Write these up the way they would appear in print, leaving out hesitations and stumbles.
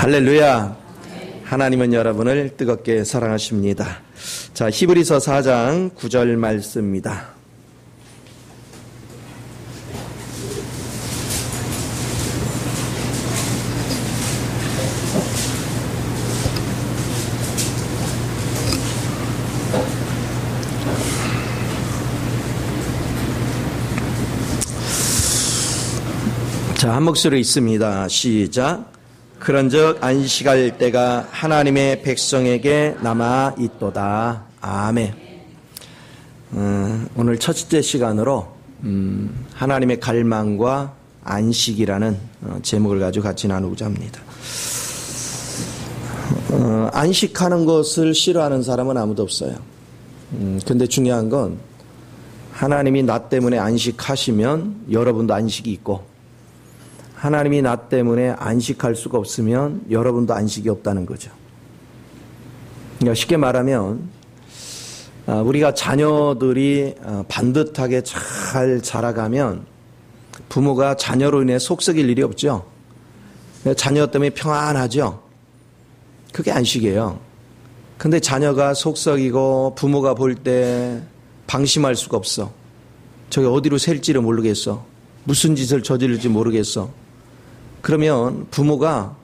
할렐루야. 하나님은 여러분을 뜨겁게 사랑하십니다. 자, 히브리서 4장 9절 말씀입니다. 자, 한 목소리 있습니다. 시작. 그런즉 안식할 때가 하나님의 백성에게 남아 있도다. 아멘. 오늘 첫째 시간으로 하나님의 갈망과 안식이라는 제목을 가지고 같이 나누고자 합니다. 안식하는 것을 싫어하는 사람은 아무도 없어요. 근데 중요한 건 하나님이 나 때문에 안식하시면 여러분도 안식이 있고, 하나님이 나 때문에 안식할 수가 없으면 여러분도 안식이 없다는 거죠. 그러니까 쉽게 말하면 우리가 자녀들이 반듯하게 잘 자라가면 부모가 자녀로 인해 속썩일 일이 없죠. 자녀 때문에 평안하죠. 그게 안식이에요. 근데 자녀가 속썩이고 부모가 볼 때 방심할 수가 없어. 저게 어디로 셀지를 모르겠어. 무슨 짓을 저지를지 모르겠어. 그러면 부모가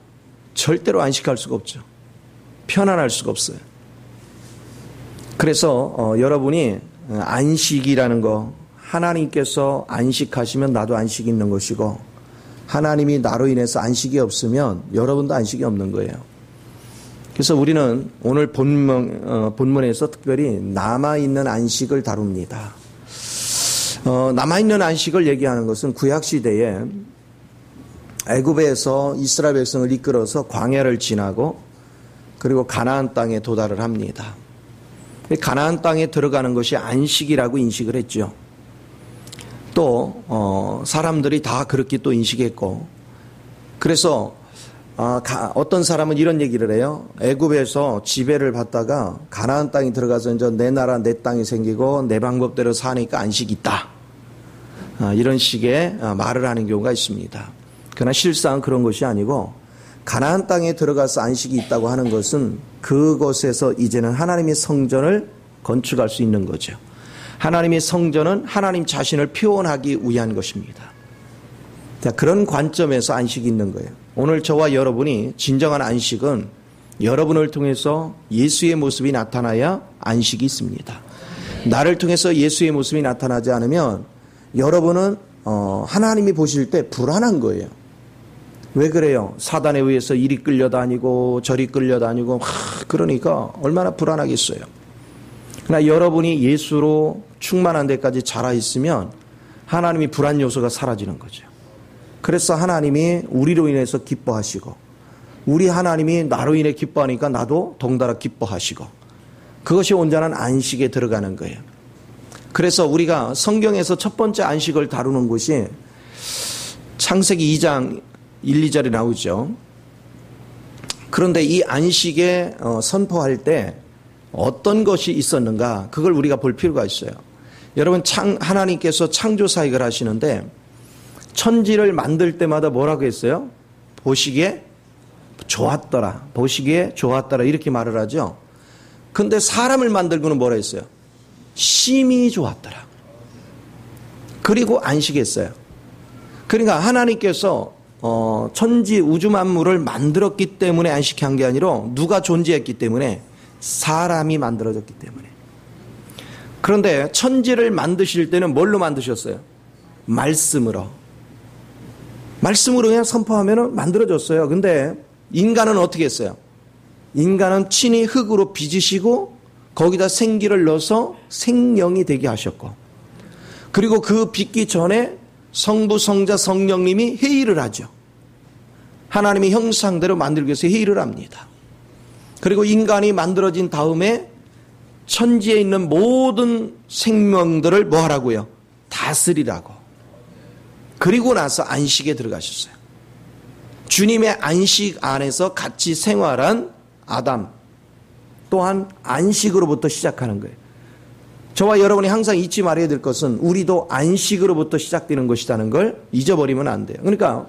절대로 안식할 수가 없죠. 편안할 수가 없어요. 그래서 여러분이 안식이라는 거, 하나님께서 안식하시면 나도 안식이 있는 것이고, 하나님이 나로 인해서 안식이 없으면 여러분도 안식이 없는 거예요. 그래서 우리는 오늘 본문에서 특별히 남아있는 안식을 다룹니다. 남아있는 안식을 얘기하는 것은 구약시대에 애굽에서 이스라엘 백성을 이끌어서 광야를 지나고 그리고 가나안 땅에 도달을 합니다. 가나안 땅에 들어가는 것이 안식이라고 인식을 했죠. 또 사람들이 다 그렇게 또 인식했고, 그래서 어떤 사람은 이런 얘기를 해요. 애굽에서 지배를 받다가 가나안 땅에 들어가서 이제 내 나라 내 땅이 생기고 내 방법대로 사니까 안식이 있다. 이런 식의 말을 하는 경우가 있습니다. 그러나 실상 그런 것이 아니고, 가나안 땅에 들어가서 안식이 있다고 하는 것은 그것에서 이제는 하나님의 성전을 건축할 수 있는 거죠. 하나님의 성전은 하나님 자신을 표현하기 위한 것입니다. 자, 그런 관점에서 안식이 있는 거예요. 오늘 저와 여러분이 진정한 안식은 여러분을 통해서 예수의 모습이 나타나야 안식이 있습니다. 나를 통해서 예수의 모습이 나타나지 않으면 여러분은 하나님이 보실 때 불안한 거예요. 왜 그래요? 사단에 의해서 이리 끌려다니고 저리 끌려다니고 그러니까 얼마나 불안하겠어요. 그러나 여러분이 예수로 충만한 데까지 자라 있으면 하나님이 불안 요소가 사라지는 거죠. 그래서 하나님이 우리로 인해서 기뻐하시고, 우리 하나님이 나로 인해 기뻐하니까 나도 덩달아 기뻐하시고, 그것이 온전한 안식에 들어가는 거예요. 그래서 우리가 성경에서 첫 번째 안식을 다루는 곳이 창세기 2장 1, 2절에 나오죠. 그런데 이 안식에 선포할 때 어떤 것이 있었는가, 그걸 우리가 볼 필요가 있어요. 여러분, 하나님께서 창조 사역을 하시는데 천지를 만들 때마다 뭐라고 했어요? 보시기에 좋았더라. 보시기에 좋았더라. 이렇게 말을 하죠. 근데 사람을 만들고는 뭐라 했어요? 심히 좋았더라. 그리고 안식했어요. 그러니까 하나님께서 천지 우주 만물을 만들었기 때문에 안식한 게 아니라 누가 존재했기 때문에? 사람이 만들어졌기 때문에. 그런데 천지를 만드실 때는 뭘로 만드셨어요? 말씀으로 그냥 선포하면 만들어졌어요. 근데 인간은 어떻게 했어요? 인간은 친히 흙으로 빚으시고 거기다 생기를 넣어서 생명이 되게 하셨고, 그리고 그 빚기 전에 성부, 성자, 성령님이 회의를 하죠. 하나님의 형상대로 만들기 위해서 회의를 합니다. 그리고 인간이 만들어진 다음에 천지에 있는 모든 생명들을 뭐 하라고요? 다스리라고. 그리고 나서 안식에 들어가셨어요. 주님의 안식 안에서 같이 생활한 아담 또한 안식으로부터 시작하는 거예요. 저와 여러분이 항상 잊지 말아야 될 것은 우리도 안식으로부터 시작되는 것이라는 걸 잊어버리면 안 돼요. 그러니까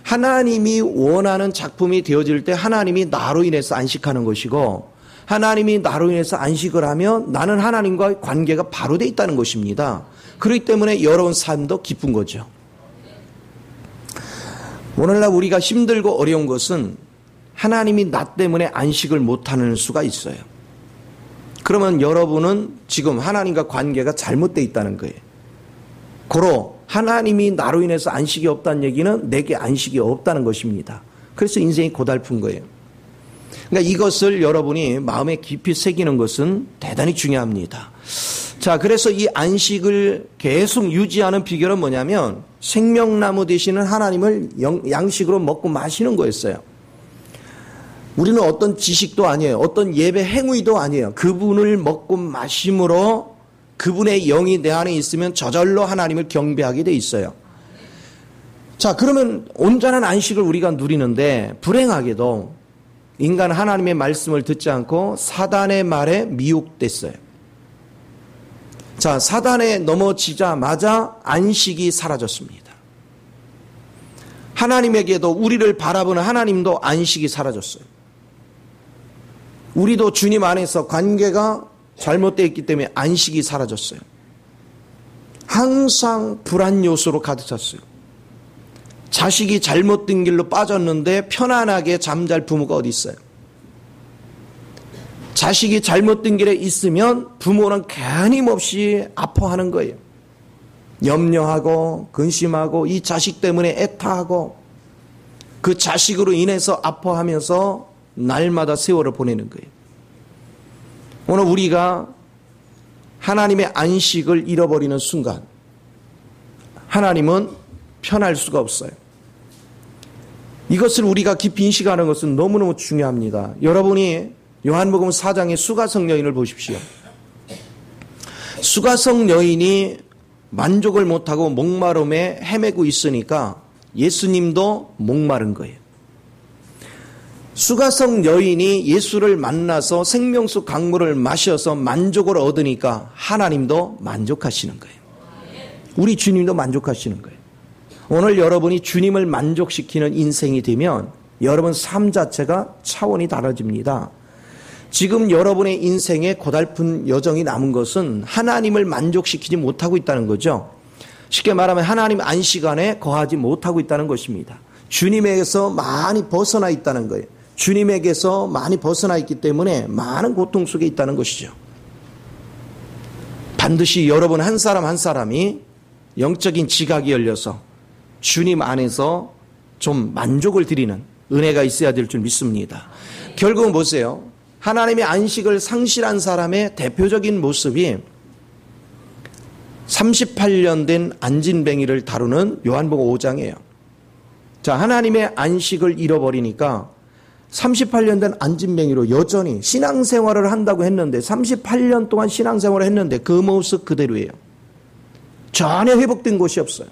하나님이 원하는 작품이 되어질 때 하나님이 나로 인해서 안식하는 것이고, 하나님이 나로 인해서 안식을 하면 나는 하나님과의 관계가 바로 돼 있다는 것입니다. 그렇기 때문에 여러분 삶도 기쁜 거죠. 오늘날 우리가 힘들고 어려운 것은 하나님이 나 때문에 안식을 못하는 수가 있어요. 그러면 여러분은 지금 하나님과 관계가 잘못되어 있다는 거예요. 고로 하나님이 나로 인해서 안식이 없다는 얘기는 내게 안식이 없다는 것입니다. 그래서 인생이 고달픈 거예요. 그러니까 이것을 여러분이 마음에 깊이 새기는 것은 대단히 중요합니다. 자, 그래서 이 안식을 계속 유지하는 비결은 뭐냐면 생명나무 되시는 하나님을 양식으로 먹고 마시는 거였어요. 우리는 어떤 지식도 아니에요. 어떤 예배 행위도 아니에요. 그분을 먹고 마심으로 그분의 영이 내 안에 있으면 저절로 하나님을 경배하게 돼 있어요. 자, 그러면 온전한 안식을 우리가 누리는데 불행하게도 인간은 하나님의 말씀을 듣지 않고 사단의 말에 미혹됐어요. 자, 사단에 넘어지자마자 안식이 사라졌습니다. 하나님에게도 우리를 바라보는 하나님도 안식이 사라졌어요. 우리도 주님 안에서 관계가 잘못되어 있기 때문에 안식이 사라졌어요. 항상 불안 요소로 가득 찼어요. 자식이 잘못된 길로 빠졌는데 편안하게 잠잘 부모가 어디 있어요? 자식이 잘못된 길에 있으면 부모는 끊임없이 아파하는 거예요. 염려하고 근심하고 이 자식 때문에 애타하고 그 자식으로 인해서 아파하면서 날마다 세월을 보내는 거예요. 오늘 우리가 하나님의 안식을 잃어버리는 순간 하나님은 편할 수가 없어요. 이것을 우리가 깊이 인식하는 것은 너무너무 중요합니다. 여러분이 요한복음 4장의 수가성 여인을 보십시오. 수가성 여인이 만족을 못하고 목마름에 헤매고 있으니까 예수님도 목마른 거예요. 수가성 여인이 예수를 만나서 생명수 강물을 마셔서 만족을 얻으니까 하나님도 만족하시는 거예요. 우리 주님도 만족하시는 거예요. 오늘 여러분이 주님을 만족시키는 인생이 되면 여러분 삶 자체가 차원이 달라집니다. 지금 여러분의 인생에 고달픈 여정이 남은 것은 하나님을 만족시키지 못하고 있다는 거죠. 쉽게 말하면 하나님 안식 안에 거하지 못하고 있다는 것입니다. 주님에게서 많이 벗어나 있다는 거예요. 주님에게서 많이 벗어나 있기 때문에 많은 고통 속에 있다는 것이죠. 반드시 여러분 한 사람 한 사람이 영적인 지각이 열려서 주님 안에서 좀 만족을 드리는 은혜가 있어야 될 줄 믿습니다. 결국은 보세요. 하나님의 안식을 상실한 사람의 대표적인 모습이 38년 된 안진뱅이를 다루는 요한복음 5장이에요. 자, 하나님의 안식을 잃어버리니까 38년 된 안진뱅이로 여전히 신앙생활을 한다고 했는데 38년 동안 신앙생활을 했는데 그 모습 그대로예요. 전혀 회복된 곳이 없어요.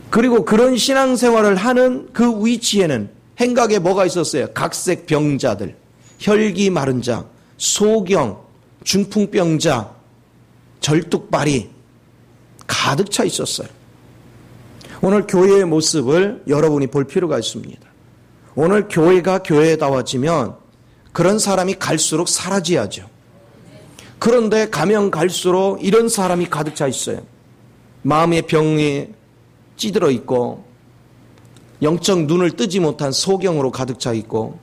그리고 그런 신앙생활을 하는 그 위치에는 행각에 뭐가 있었어요? 각색 병자들, 혈기 마른 자, 소경, 중풍병자, 절뚝발이 가득 차 있었어요. 오늘 교회의 모습을 여러분이 볼 필요가 있습니다. 오늘 교회가 교회다워지면 그런 사람이 갈수록 사라져야죠. 그런데 가면 갈수록 이런 사람이 가득 차 있어요. 마음의 병이 찌들어 있고 영적 눈을 뜨지 못한 소경으로 가득 차 있고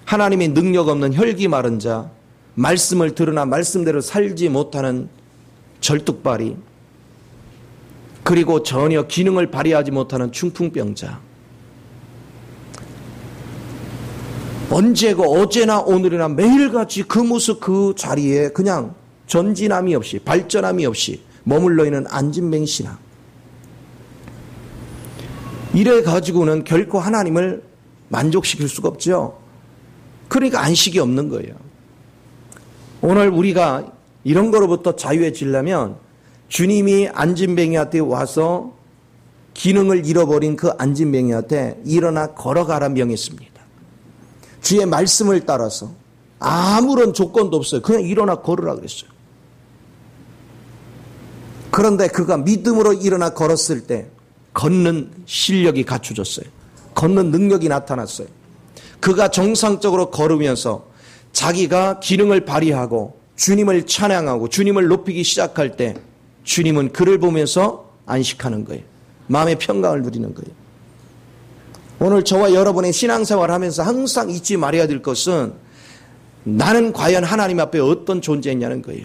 하나님의 능력 없는 혈기 마른 자, 말씀을 들으나 말씀대로 살지 못하는 절뚝발이, 그리고 전혀 기능을 발휘하지 못하는 중풍병자. 언제고 어제나 오늘이나 매일같이 그 모습 그 자리에 그냥 전진함이 없이 발전함이 없이 머물러 있는 안진뱅이 신앙. 이래 가지고는 결코 하나님을 만족시킬 수가 없죠. 그러니까 안식이 없는 거예요. 오늘 우리가 이런 거로부터 자유해지려면 주님이 안진뱅이한테 와서 기능을 잃어버린 그 안진뱅이한테 일어나 걸어가라 명했습니다. 주의 말씀을 따라서 아무런 조건도 없어요. 그냥 일어나 걸으라 그랬어요. 그런데 그가 믿음으로 일어나 걸었을 때 걷는 실력이 갖춰졌어요. 걷는 능력이 나타났어요. 그가 정상적으로 걸으면서 자기가 기능을 발휘하고 주님을 찬양하고 주님을 높이기 시작할 때 주님은 그를 보면서 안식하는 거예요. 마음의 평강을 누리는 거예요. 오늘 저와 여러분의 신앙생활을 하면서 항상 잊지 말아야 될 것은 나는 과연 하나님 앞에 어떤 존재냐는 거예요.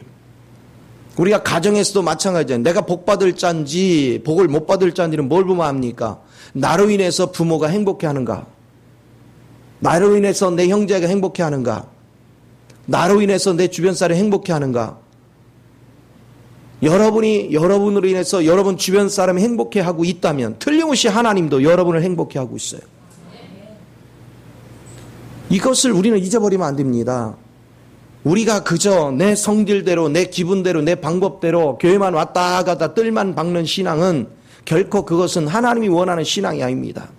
우리가 가정에서도 마찬가지예요. 내가 복 받을 자인지 복을 못 받을 자인지는 뭘 보면 압니까? 나로 인해서 부모가 행복해하는가? 나로 인해서 내 형제가 행복해하는가? 나로 인해서 내 주변 사람이 행복해하는가? 여러분으로 인해서 여러분 주변 사람이 행복해하고 있다면 틀림없이 하나님도 여러분을 행복해하고 있어요. 이것을 우리는 잊어버리면 안 됩니다. 우리가 그저 내 성질대로 내 기분대로 내 방법대로 교회만 왔다 가다 뜰만 박는 신앙은 결코 그것은 하나님이 원하는 신앙이 아닙니다.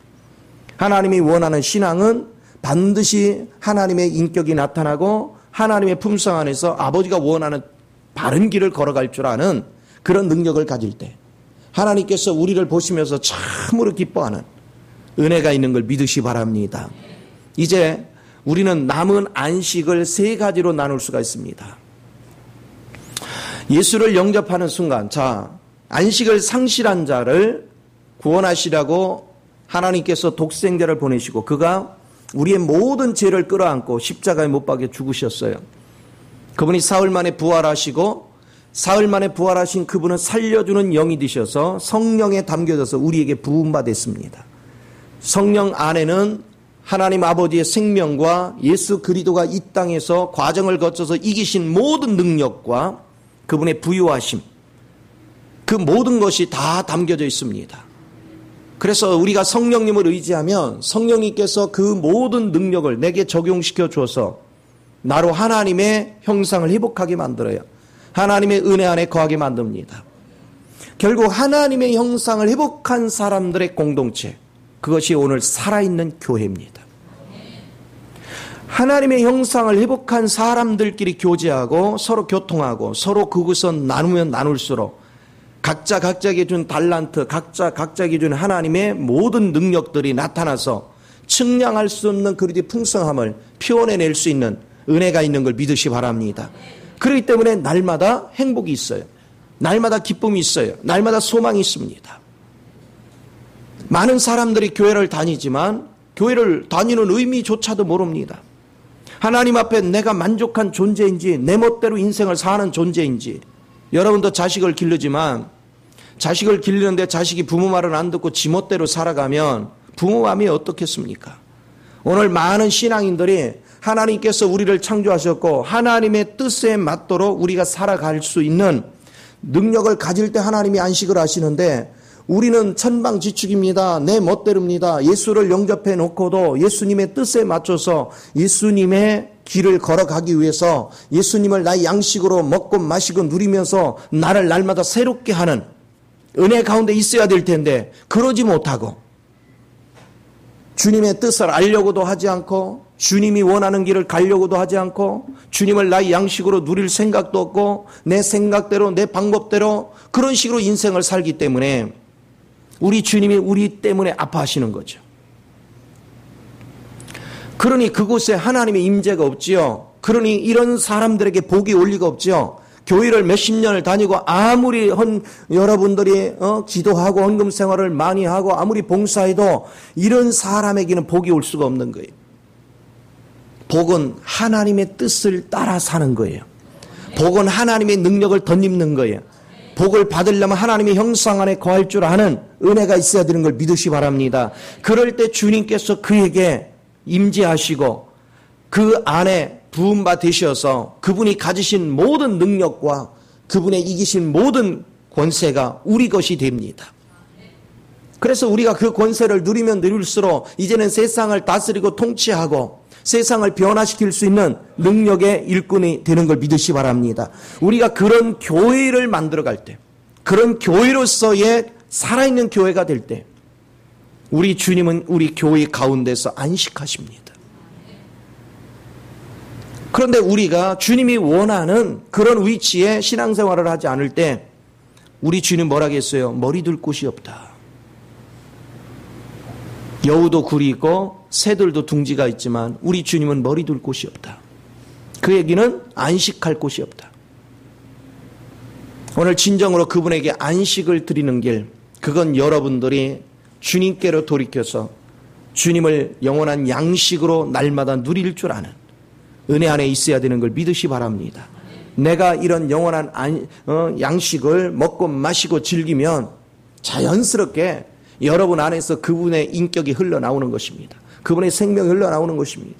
하나님이 원하는 신앙은 반드시 하나님의 인격이 나타나고 하나님의 품성 안에서 아버지가 원하는 바른 길을 걸어갈 줄 아는 그런 능력을 가질 때 하나님께서 우리를 보시면서 참으로 기뻐하는 은혜가 있는 걸 믿으시 바랍니다. 이제 우리는 남은 안식을 세 가지로 나눌 수가 있습니다. 예수를 영접하는 순간, 안식을 상실한 자를 구원하시라고 하나님께서 독생자를 보내시고 그가 우리의 모든 죄를 끌어안고 십자가에 못 박여 죽으셨어요. 그분이 사흘 만에 부활하시고 사흘 만에 부활하신 그분은 살려주는 영이 되셔서 성령에 담겨져서 우리에게 부음받았습니다. 성령 안에는 하나님 아버지의 생명과 예수 그리스도가 이 땅에서 과정을 거쳐서 이기신 모든 능력과 그분의 부유하심, 그 모든 것이 다 담겨져 있습니다. 그래서 우리가 성령님을 의지하면 성령님께서 그 모든 능력을 내게 적용시켜 주어서 나로 하나님의 형상을 회복하게 만들어요. 하나님의 은혜 안에 거하게 만듭니다. 결국 하나님의 형상을 회복한 사람들의 공동체, 그것이 오늘 살아있는 교회입니다. 하나님의 형상을 회복한 사람들끼리 교제하고 서로 교통하고 서로 그것을 나누면 나눌수록 각자에게 준 달란트, 각자에게 준 하나님의 모든 능력들이 나타나서 측량할 수 없는 그리스도의 풍성함을 표현해낼 수 있는 은혜가 있는 걸 믿으시 바랍니다. 그렇기 때문에 날마다 행복이 있어요. 날마다 기쁨이 있어요. 날마다 소망이 있습니다. 많은 사람들이 교회를 다니지만 교회를 다니는 의미조차도 모릅니다. 하나님 앞에 내가 만족한 존재인지 내 멋대로 인생을 사는 존재인지. 여러분도 자식을 기르지만 자식을 기르는데 자식이 부모 말을 안 듣고 지 멋대로 살아가면 부모 마음이 어떻겠습니까? 오늘 많은 신앙인들이 하나님께서 우리를 창조하셨고 하나님의 뜻에 맞도록 우리가 살아갈 수 있는 능력을 가질 때 하나님이 안식을 하시는데 우리는 천방지축입니다. 내 멋대로입니다. 예수를 영접해 놓고도 예수님의 뜻에 맞춰서 예수님의 길을 걸어가기 위해서 예수님을 나의 양식으로 먹고 마시고 누리면서 나를 날마다 새롭게 하는 은혜 가운데 있어야 될 텐데 그러지 못하고 주님의 뜻을 알려고도 하지 않고 주님이 원하는 길을 가려고도 하지 않고 주님을 나의 양식으로 누릴 생각도 없고 내 생각대로 내 방법대로 그런 식으로 인생을 살기 때문에 우리 주님이 우리 때문에 아파하시는 거죠. 그러니 그곳에 하나님의 임재가 없지요. 그러니 이런 사람들에게 복이 올 리가 없지요. 교회를 몇십 년을 다니고 아무리 여러분들이 기도하고 헌금 생활을 많이 하고 아무리 봉사해도 이런 사람에게는 복이 올 수가 없는 거예요. 복은 하나님의 뜻을 따라 사는 거예요. 복은 하나님의 능력을 덧입는 거예요. 복을 받으려면 하나님의 형상 안에 거할 줄 아는 은혜가 있어야 되는 걸 믿으시 바랍니다. 그럴 때 주님께서 그에게 임재하시고 그 안에 부음바 되셔서 그분이 가지신 모든 능력과 그분의 이기신 모든 권세가 우리 것이 됩니다. 그래서 우리가 그 권세를 누리면 누릴수록 이제는 세상을 다스리고 통치하고 세상을 변화시킬 수 있는 능력의 일꾼이 되는 걸 믿으시 바랍니다. 우리가 그런 교회를 만들어갈 때, 그런 교회로서의 살아있는 교회가 될 때 우리 주님은 우리 교회 가운데서 안식하십니다. 그런데 우리가 주님이 원하는 그런 위치에 신앙생활을 하지 않을 때 우리 주님 뭐라겠어요? 머리 둘 곳이 없다. 여우도 굴이 있고 새들도 둥지가 있지만 우리 주님은 머리 둘 곳이 없다. 그 얘기는 안식할 곳이 없다. 오늘 진정으로 그분에게 안식을 드리는 길, 그건 여러분들이 주님께로 돌이켜서 주님을 영원한 양식으로 날마다 누릴 줄 아는 은혜 안에 있어야 되는 걸 믿으시 바랍니다. 내가 이런 영원한 양식을 먹고 마시고 즐기면 자연스럽게 여러분 안에서 그분의 인격이 흘러나오는 것입니다. 그분의 생명이 흘러나오는 것입니다.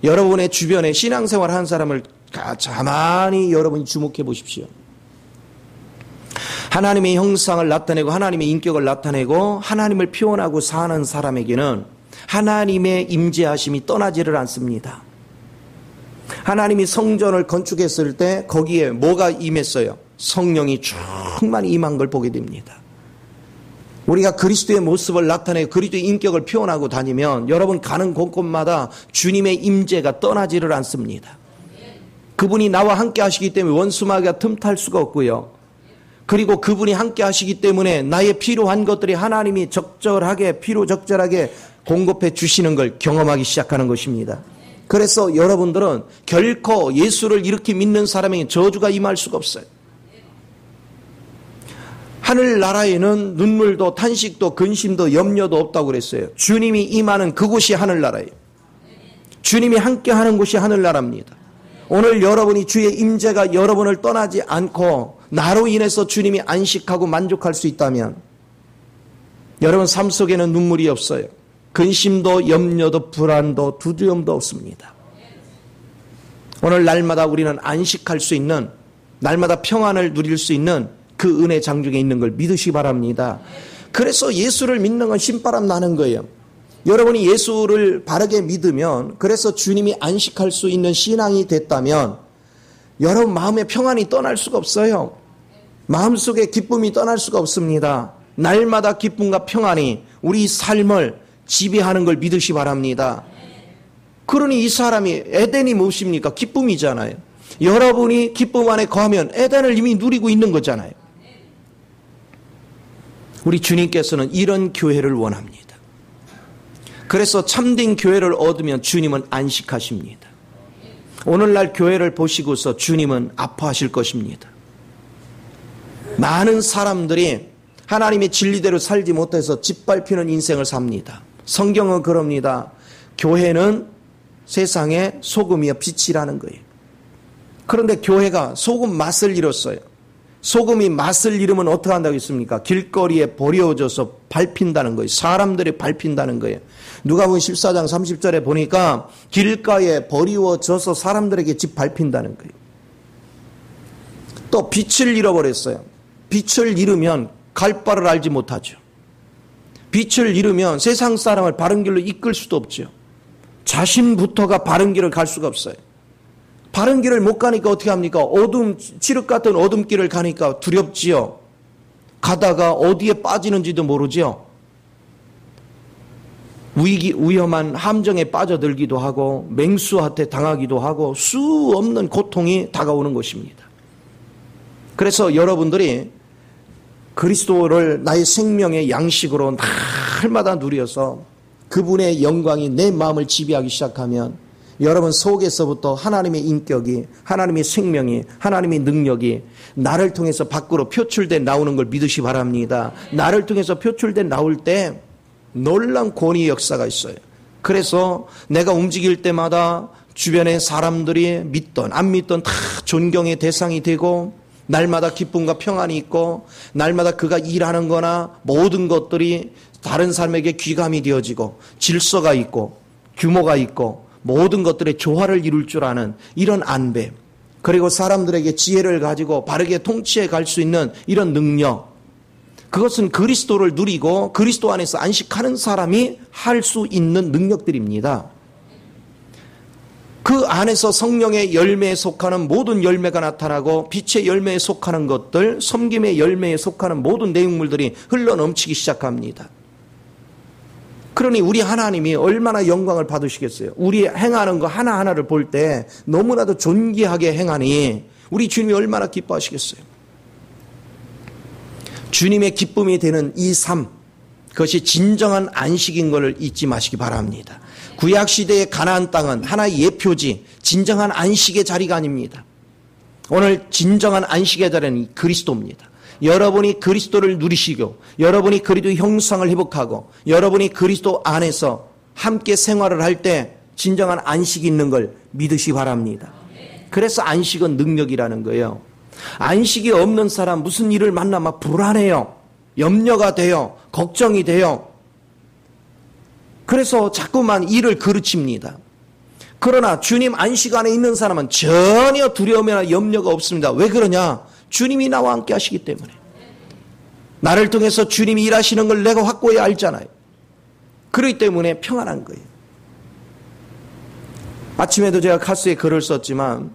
여러분의 주변에 신앙생활 한 사람을 가만히 여러분이 주목해 보십시오. 하나님의 형상을 나타내고 하나님의 인격을 나타내고 하나님을 표현하고 사는 사람에게는 하나님의 임재하심이 떠나지를 않습니다. 하나님이 성전을 건축했을 때 거기에 뭐가 임했어요? 성령이 충만히 임한 걸 보게 됩니다. 우리가 그리스도의 모습을 나타내고 그리스도의 인격을 표현하고 다니면 여러분 가는 곳곳마다 주님의 임재가 떠나지를 않습니다. 그분이 나와 함께 하시기 때문에 원수마귀가 틈탈 수가 없고요. 그리고 그분이 함께 하시기 때문에 나의 필요한 것들이 하나님이 적절하게 필요적절하게 공급해 주시는 걸 경험하기 시작하는 것입니다. 그래서 여러분들은 결코 예수를 이렇게 믿는 사람에게 저주가 임할 수가 없어요. 하늘나라에는 눈물도 탄식도 근심도 염려도 없다고 그랬어요. 주님이 임하는 그곳이 하늘나라예요. 주님이 함께하는 곳이 하늘나라입니다. 오늘 여러분이 주의 임재가 여러분을 떠나지 않고 나로 인해서 주님이 안식하고 만족할 수 있다면 여러분 삶 속에는 눈물이 없어요. 근심도 염려도 불안도 두려움도 없습니다. 오늘 날마다 우리는 안식할 수 있는 날마다 평안을 누릴 수 있는 그 은혜 장중에 있는 걸 믿으시기 바랍니다. 그래서 예수를 믿는 건 신바람 나는 거예요. 여러분이 예수를 바르게 믿으면 그래서 주님이 안식할 수 있는 신앙이 됐다면 여러분 마음의 평안이 떠날 수가 없어요. 마음속에 기쁨이 떠날 수가 없습니다. 날마다 기쁨과 평안이 우리 삶을 지배하는 걸 믿으시기 바랍니다. 그러니 이 사람이 에덴이 무엇입니까? 기쁨이잖아요. 여러분이 기쁨 안에 거하면 에덴을 이미 누리고 있는 거잖아요. 우리 주님께서는 이런 교회를 원합니다. 그래서 참된 교회를 얻으면 주님은 안식하십니다. 오늘날 교회를 보시고서 주님은 아파하실 것입니다. 많은 사람들이 하나님의 진리대로 살지 못해서 짓밟히는 인생을 삽니다. 성경은 그럽니다. 교회는 세상의 소금이여 빛이라는 거예요. 그런데 교회가 소금 맛을 잃었어요. 소금이 맛을 잃으면 어떻게 한다고 했습니까? 길거리에 버려져서 밟힌다는 거예요. 사람들이 밟힌다는 거예요. 누가복음 14장 30절에 보니까 길가에 버리워져서 사람들에게 짓밟힌다는 거예요. 또 빛을 잃어버렸어요. 빛을 잃으면 갈 바를 알지 못하죠. 빛을 잃으면 세상 사람을 바른 길로 이끌 수도 없죠. 자신부터가 바른 길을 갈 수가 없어요. 바른 길을 못 가니까 어떻게 합니까? 칠흑 같은 어둠 길을 가니까 두렵지요. 가다가 어디에 빠지는지도 모르죠. 위험한 함정에 빠져들기도 하고 맹수한테 당하기도 하고 수 없는 고통이 다가오는 것입니다. 그래서 여러분들이 그리스도를 나의 생명의 양식으로 날마다 누려서 그분의 영광이 내 마음을 지배하기 시작하면 여러분 속에서부터 하나님의 인격이, 하나님의 생명이, 하나님의 능력이 나를 통해서 밖으로 표출돼 나오는 걸 믿으시 바랍니다. 나를 통해서 표출돼 나올 때 놀라운 권위의 역사가 있어요. 그래서 내가 움직일 때마다 주변의 사람들이 믿던 안 믿던 다 존경의 대상이 되고 날마다 기쁨과 평안이 있고 날마다 그가 일하는 거나 모든 것들이 다른 사람에게 귀감이 되어지고 질서가 있고 규모가 있고 모든 것들의 조화를 이룰 줄 아는 이런 안배, 그리고 사람들에게 지혜를 가지고 바르게 통치해 갈 수 있는 이런 능력, 그것은 그리스도를 누리고 그리스도 안에서 안식하는 사람이 할 수 있는 능력들입니다. 그 안에서 성령의 열매에 속하는 모든 열매가 나타나고 빛의 열매에 속하는 것들, 섬김의 열매에 속하는 모든 내용물들이 흘러넘치기 시작합니다. 그러니 우리 하나님이 얼마나 영광을 받으시겠어요. 우리 행하는 거 하나하나를 볼 때 너무나도 존귀하게 행하니 우리 주님이 얼마나 기뻐하시겠어요. 주님의 기쁨이 되는 이 삶, 그것이 진정한 안식인 것을 잊지 마시기 바랍니다. 구약시대의 가나안 땅은 하나의 예표지 진정한 안식의 자리가 아닙니다. 오늘 진정한 안식의 자리는 그리스도입니다. 여러분이 그리스도를 누리시고 여러분이 그리스도의 형상을 회복하고 여러분이 그리스도 안에서 함께 생활을 할 때 진정한 안식이 있는 걸 믿으시기 바랍니다. 그래서 안식은 능력이라는 거예요. 안식이 없는 사람 무슨 일을 만나면 불안해요. 염려가 돼요. 걱정이 돼요. 그래서 자꾸만 일을 그르칩니다. 그러나 주님 안식 안에 있는 사람은 전혀 두려움이나 염려가 없습니다. 왜 그러냐? 주님이 나와 함께 하시기 때문에. 나를 통해서 주님이 일하시는 걸 내가 확고히 알잖아요. 그렇기 때문에 평안한 거예요. 아침에도 제가 카스에 글을 썼지만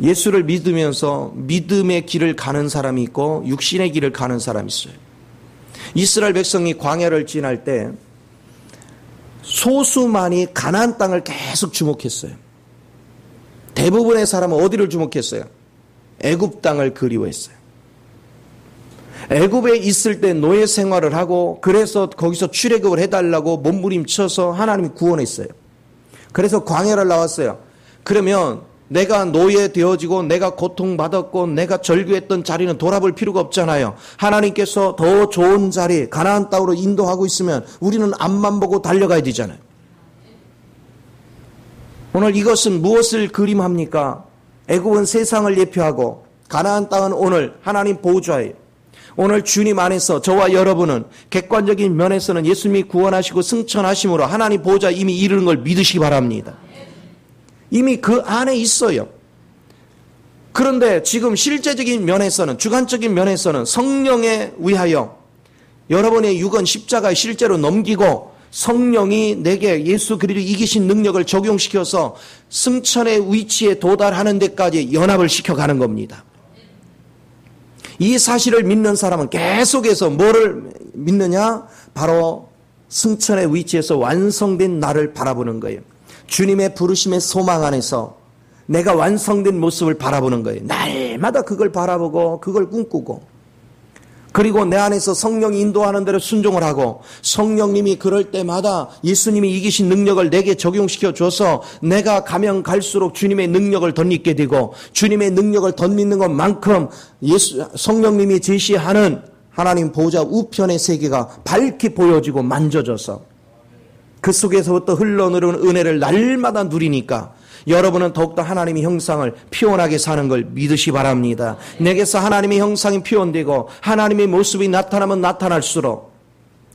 예수를 믿으면서 믿음의 길을 가는 사람이 있고 육신의 길을 가는 사람이 있어요. 이스라엘 백성이 광야를 지날 때 소수만이 가나안 땅을 계속 주목했어요. 대부분의 사람은 어디를 주목했어요? 애굽 땅을 그리워했어요. 애굽에 있을 때 노예 생활을 하고 그래서 거기서 출애굽을 해달라고 몸부림쳐서 하나님이 구원했어요. 그래서 광야를 나왔어요. 그러면 내가 노예 되어지고 내가 고통받았고 내가 절규했던 자리는 돌아볼 필요가 없잖아요. 하나님께서 더 좋은 자리 가나안 땅으로 인도하고 있으면 우리는 앞만 보고 달려가야 되잖아요. 오늘 이것은 무엇을 그림합니까? 애굽은 세상을 예표하고 가나안 땅은 오늘 하나님 보호자예요. 오늘 주님 안에서 저와 여러분은 객관적인 면에서는 예수님이 구원하시고 승천하심으로 하나님 보호자 이미 이르는 걸 믿으시기 바랍니다. 이미 그 안에 있어요. 그런데 지금 실제적인 면에서는 주관적인 면에서는 성령에 의하여 여러분의 육은 십자가에 실제로 넘기고 성령이 내게 예수 그리스도 이기신 능력을 적용시켜서 승천의 위치에 도달하는 데까지 연합을 시켜가는 겁니다. 이 사실을 믿는 사람은 계속해서 뭐를 믿느냐? 바로 승천의 위치에서 완성된 나를 바라보는 거예요. 주님의 부르심의 소망 안에서 내가 완성된 모습을 바라보는 거예요. 날마다 그걸 바라보고 그걸 꿈꾸고 그리고 내 안에서 성령이 인도하는 대로 순종을 하고 성령님이 그럴 때마다 예수님이 이기신 능력을 내게 적용시켜 줘서 내가 가면 갈수록 주님의 능력을 덧입게 되고 주님의 능력을 덧입는 것만큼 성령님이 제시하는 하나님 보호자 우편의 세계가 밝게 보여지고 만져져서 그 속에서부터 흘러내려오는 은혜를 날마다 누리니까 여러분은 더욱더 하나님의 형상을 피원하게 사는 걸 믿으시 바랍니다. 내게서 하나님의 형상이 피원되고 하나님의 모습이 나타나면 나타날수록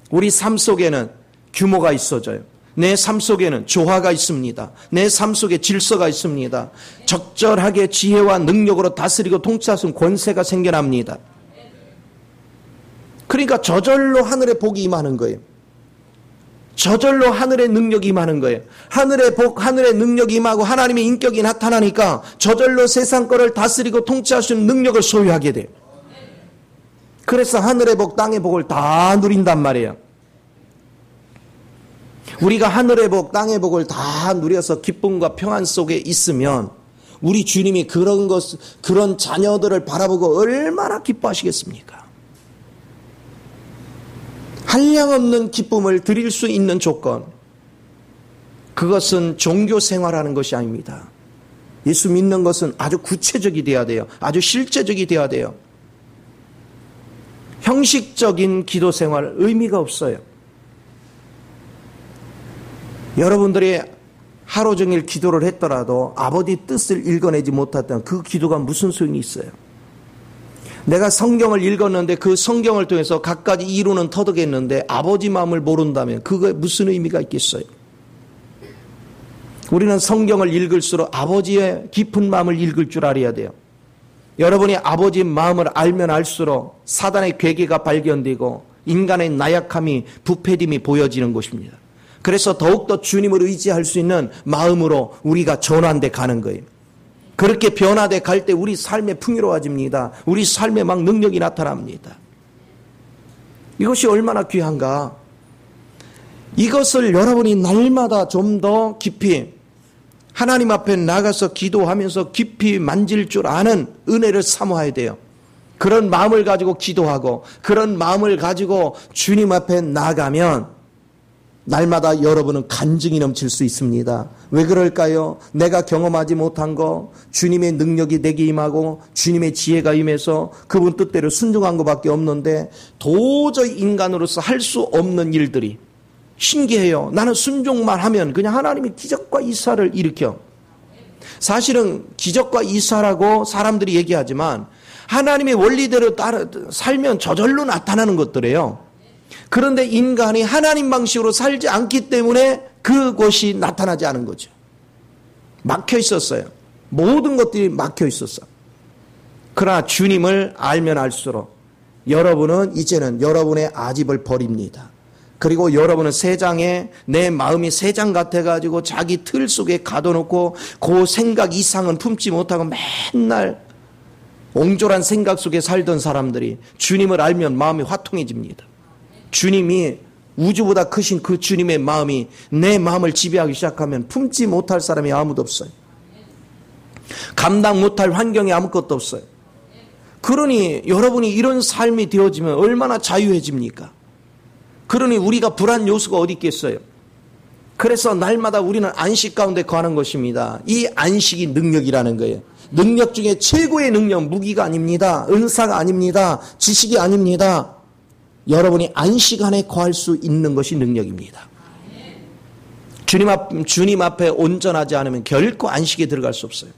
우리 삶 속에는 규모가 있어져요. 내 삶 속에는 조화가 있습니다. 내 삶 속에 질서가 있습니다. 적절하게 지혜와 능력으로 다스리고 통치하는 권세가 생겨납니다. 그러니까 저절로 하늘의 복이 임하는 거예요. 저절로 하늘의 능력이 임하는 거예요. 하늘의 복, 하늘의 능력이 임하고 하나님의 인격이 나타나니까 저절로 세상 거를 다스리고 통치할 수 있는 능력을 소유하게 돼요. 그래서 하늘의 복, 땅의 복을 다 누린단 말이에요. 우리가 하늘의 복, 땅의 복을 다 누려서 기쁨과 평안 속에 있으면 우리 주님이 그런 자녀들을 바라보고 얼마나 기뻐하시겠습니까? 한량없는 기쁨을 드릴 수 있는 조건, 그것은 종교 생활하는 것이 아닙니다. 예수 믿는 것은 아주 구체적이 되어야 돼요. 아주 실제적이 되어야 돼요. 형식적인 기도 생활 의미가 없어요. 여러분들이 하루 종일 기도를 했더라도 아버지 뜻을 읽어내지 못했다면 그 기도가 무슨 소용이 있어요? 내가 성경을 읽었는데 그 성경을 통해서 갖가지 이루는 터득했는데 아버지 마음을 모른다면 그거에 무슨 의미가 있겠어요? 우리는 성경을 읽을수록 아버지의 깊은 마음을 읽을 줄 알아야 돼요. 여러분이 아버지의 마음을 알면 알수록 사단의 괴계가 발견되고 인간의 나약함이 부패됨이 보여지는 것입니다. 그래서 더욱더 주님을 의지할 수 있는 마음으로 우리가 전환돼 가는 거예요. 그렇게 변화돼 갈 때 우리 삶에 풍요로워집니다. 우리 삶에 막 능력이 나타납니다. 이것이 얼마나 귀한가. 이것을 여러분이 날마다 좀 더 깊이 하나님 앞에 나가서 기도하면서 깊이 만질 줄 아는 은혜를 사모해야 돼요. 그런 마음을 가지고 기도하고 그런 마음을 가지고 주님 앞에 나가면 날마다 여러분은 간증이 넘칠 수 있습니다. 왜 그럴까요? 내가 경험하지 못한 거, 주님의 능력이 내게 임하고 주님의 지혜가 임해서 그분 뜻대로 순종한 것밖에 없는데 도저히 인간으로서 할 수 없는 일들이 신기해요. 나는 순종만 하면 그냥 하나님이 기적과 이사를 일으켜. 사실은 기적과 이사라고 사람들이 얘기하지만 하나님의 원리대로 따라 살면 저절로 나타나는 것들이에요. 그런데 인간이 하나님 방식으로 살지 않기 때문에 그것이 나타나지 않은 거죠. 막혀 있었어요. 모든 것들이 막혀 있었어. 그러나 주님을 알면 알수록 여러분은 이제는 여러분의 아집을 버립니다. 그리고 여러분은 새 장에 내 마음이 새 장 같아가지고 자기 틀 속에 가둬놓고 그 생각 이상은 품지 못하고 맨날 옹졸한 생각 속에 살던 사람들이 주님을 알면 마음이 화통해집니다. 주님이 우주보다 크신 그 주님의 마음이 내 마음을 지배하기 시작하면 품지 못할 사람이 아무도 없어요. 감당 못할 환경이 아무것도 없어요. 그러니 여러분이 이런 삶이 되어지면 얼마나 자유해집니까? 그러니 우리가 불안 요소가 어디 있겠어요? 그래서 날마다 우리는 안식 가운데 거하는 것입니다. 이 안식이 능력이라는 거예요. 능력 중에 최고의 능력, 무기가 아닙니다. 은사가 아닙니다. 지식이 아닙니다. 여러분이 안식 안에 거할 수 있는 것이 능력입니다. 주님 앞에 온전하지 않으면 결코 안식에 들어갈 수 없어요.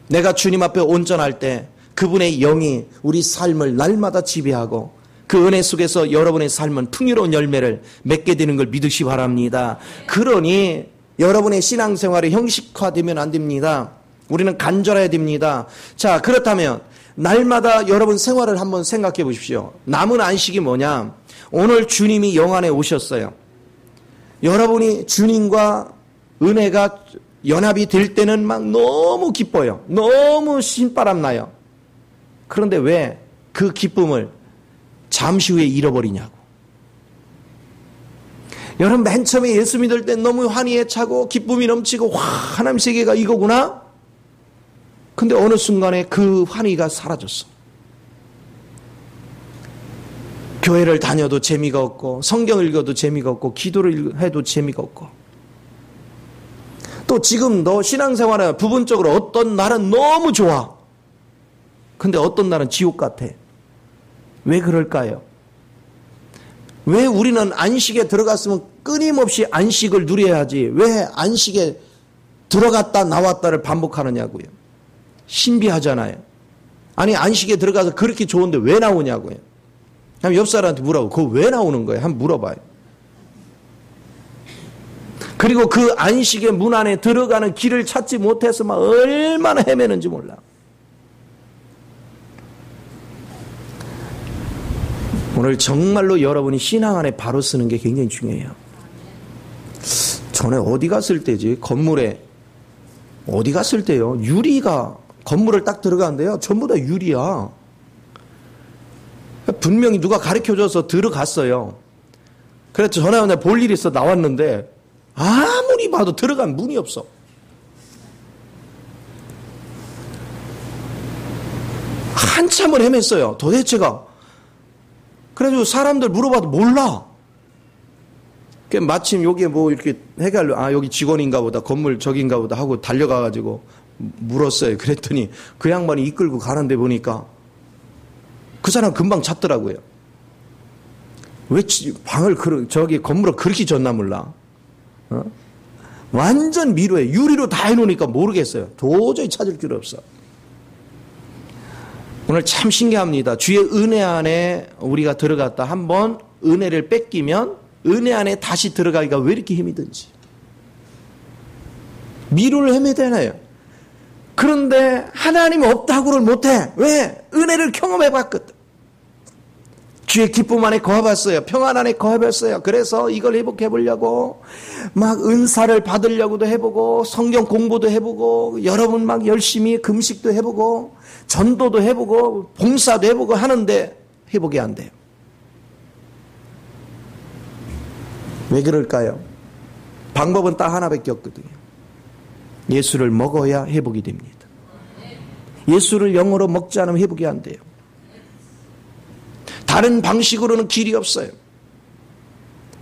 내가 주님 앞에 온전할 때 그분의 영이 우리 삶을 날마다 지배하고 그 은혜 속에서 여러분의 삶은 풍요로운 열매를 맺게 되는 걸 믿으시 바랍니다. 그러니 여러분의 신앙생활이 형식화되면 안 됩니다. 우리는 간절해야 됩니다. 자, 그렇다면 날마다 여러분 생활을 한번 생각해 보십시오. 남은 안식이 뭐냐? 오늘 주님이 영 안에 오셨어요. 여러분이 주님과 은혜가 연합이 될 때는 막 너무 기뻐요. 너무 신바람 나요. 그런데 왜 그 기쁨을 잠시 후에 잃어버리냐고. 여러분 맨 처음에 예수 믿을 때 너무 환희에 차고 기쁨이 넘치고 와, 하나님 세계가 이거구나. 근데 어느 순간에 그 환희가 사라졌어. 교회를 다녀도 재미가 없고 성경을 읽어도 재미가 없고 기도를 해도 재미가 없고 또 지금도 신앙생활에 부분적으로 어떤 날은 너무 좋아. 근데 어떤 날은 지옥 같아. 왜 그럴까요? 왜 우리는 안식에 들어갔으면 끊임없이 안식을 누려야지 왜 안식에 들어갔다 나왔다를 반복하느냐고요. 신비하잖아요. 아니 안식에 들어가서 그렇게 좋은데 왜 나오냐고요. 한번 옆 사람한테 물어보고 그거 왜 나오는 거예요? 한번 물어봐요. 그리고 그 안식의 문 안에 들어가는 길을 찾지 못해서 막 얼마나 헤매는지 몰라. 오늘 정말로 여러분이 신앙 안에 바로 쓰는 게 굉장히 중요해요. 전에 어디 갔을 때지? 건물에 어디 갔을 때요? 유리가 건물을 딱 들어가는데요. 전부 다 유리야. 분명히 누가 가르쳐줘서 들어갔어요. 그래서 전에 오늘 볼 일이 있어 나왔는데 아무리 봐도 들어간 문이 없어. 한참을 헤맸어요. 도대체가. 그래가지고 사람들 물어봐도 몰라. 마침 여기에 뭐 이렇게 여기 직원인가 보다, 건물 저긴가 보다 하고 달려가가지고 물었어요. 그랬더니 그 양반이 이끌고 가는데 보니까 그 사람 금방 찾더라고요. 왜 방을 저기 건물을 그렇게 졌나 몰라. 완전 미로에 유리로 다 해놓으니까 모르겠어요. 도저히 찾을 길 없어. 오늘 참 신기합니다. 주의 은혜 안에 우리가 들어갔다 한번 은혜를 뺏기면 은혜 안에 다시 들어가기가 왜 이렇게 힘이 든지. 미로를 헤매대나요. 그런데 하나님은 없다고를 못해. 왜? 은혜를 경험해봤거든. 주의 기쁨 안에 거해봤어요. 평안 안에 거해봤어요. 그래서 이걸 회복해보려고 막 은사를 받으려고도 해보고 성경 공부도 해보고 여러분 막 열심히 금식도 해보고 전도도 해보고 봉사도 해보고 하는데 회복이 안 돼요. 왜 그럴까요? 방법은 딱 하나밖에 없거든요. 예수를 먹어야 회복이 됩니다. 예수를 영으로 먹지 않으면 회복이 안 돼요. 다른 방식으로는 길이 없어요.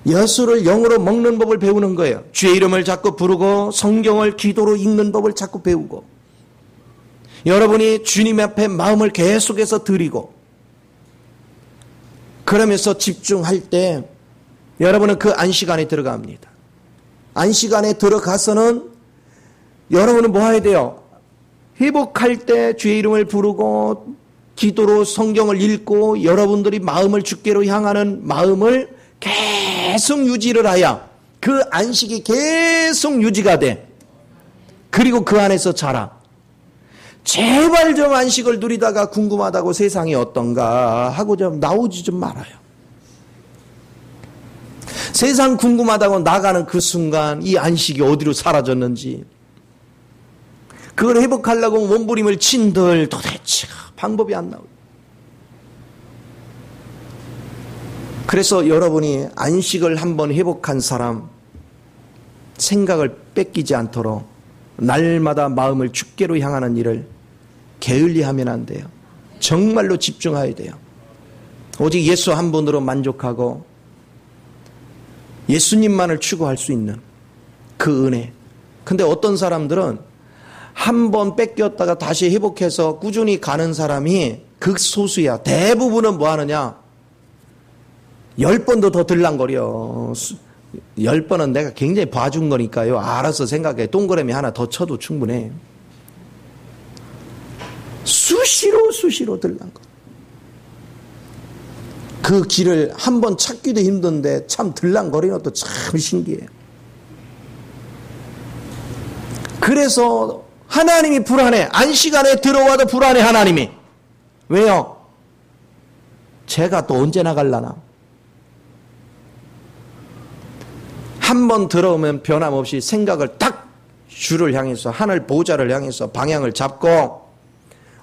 예수를 영으로 먹는 법을 배우는 거예요. 주의 이름을 자꾸 부르고 성경을 기도로 읽는 법을 자꾸 배우고, 여러분이 주님 앞에 마음을 계속해서 드리고 그러면서 집중할 때 여러분은 그 안식안에 들어갑니다. 안식안에 들어가서는 여러분은 뭐 해야 돼요? 회복할 때 주의 이름을 부르고 기도로 성경을 읽고 여러분들이 마음을 주께로 향하는 마음을 계속 유지를 하여 그 안식이 계속 유지가 돼. 그리고 그 안에서 자라. 제발 좀 안식을 누리다가 궁금하다고 세상이 어떤가 하고 좀 나오지 좀 말아요. 세상 궁금하다고 나가는 그 순간 이 안식이 어디로 사라졌는지, 그걸 회복하려고 몸부림을 친들 도대체 방법이 안 나오죠. 그래서 여러분이 안식을 한번 회복한 사람, 생각을 뺏기지 않도록 날마다 마음을 주께로 향하는 일을 게을리하면 안 돼요. 정말로 집중해야 돼요. 오직 예수 한 분으로 만족하고 예수님만을 추구할 수 있는 그 은혜. 근데 어떤 사람들은 한 번 뺏겼다가 다시 회복해서 꾸준히 가는 사람이 극소수야. 대부분은 뭐 하느냐? 10번도 더 들랑거려. 10번은 내가 굉장히 봐준 거니까요. 알아서 생각해. 동그라미 하나 더 쳐도 충분해. 수시로 들랑거려. 그 길을 한 번 찾기도 힘든데 참 들랑거리는 것도 참 신기해요. 그래서 하나님이 불안해. 안식안에 들어와도 불안해, 하나님이. 왜요? 제가 또 언제 나갈라나? 한 번 들어오면 변함없이 생각을 딱 주를 향해서, 하늘 보좌를 향해서 방향을 잡고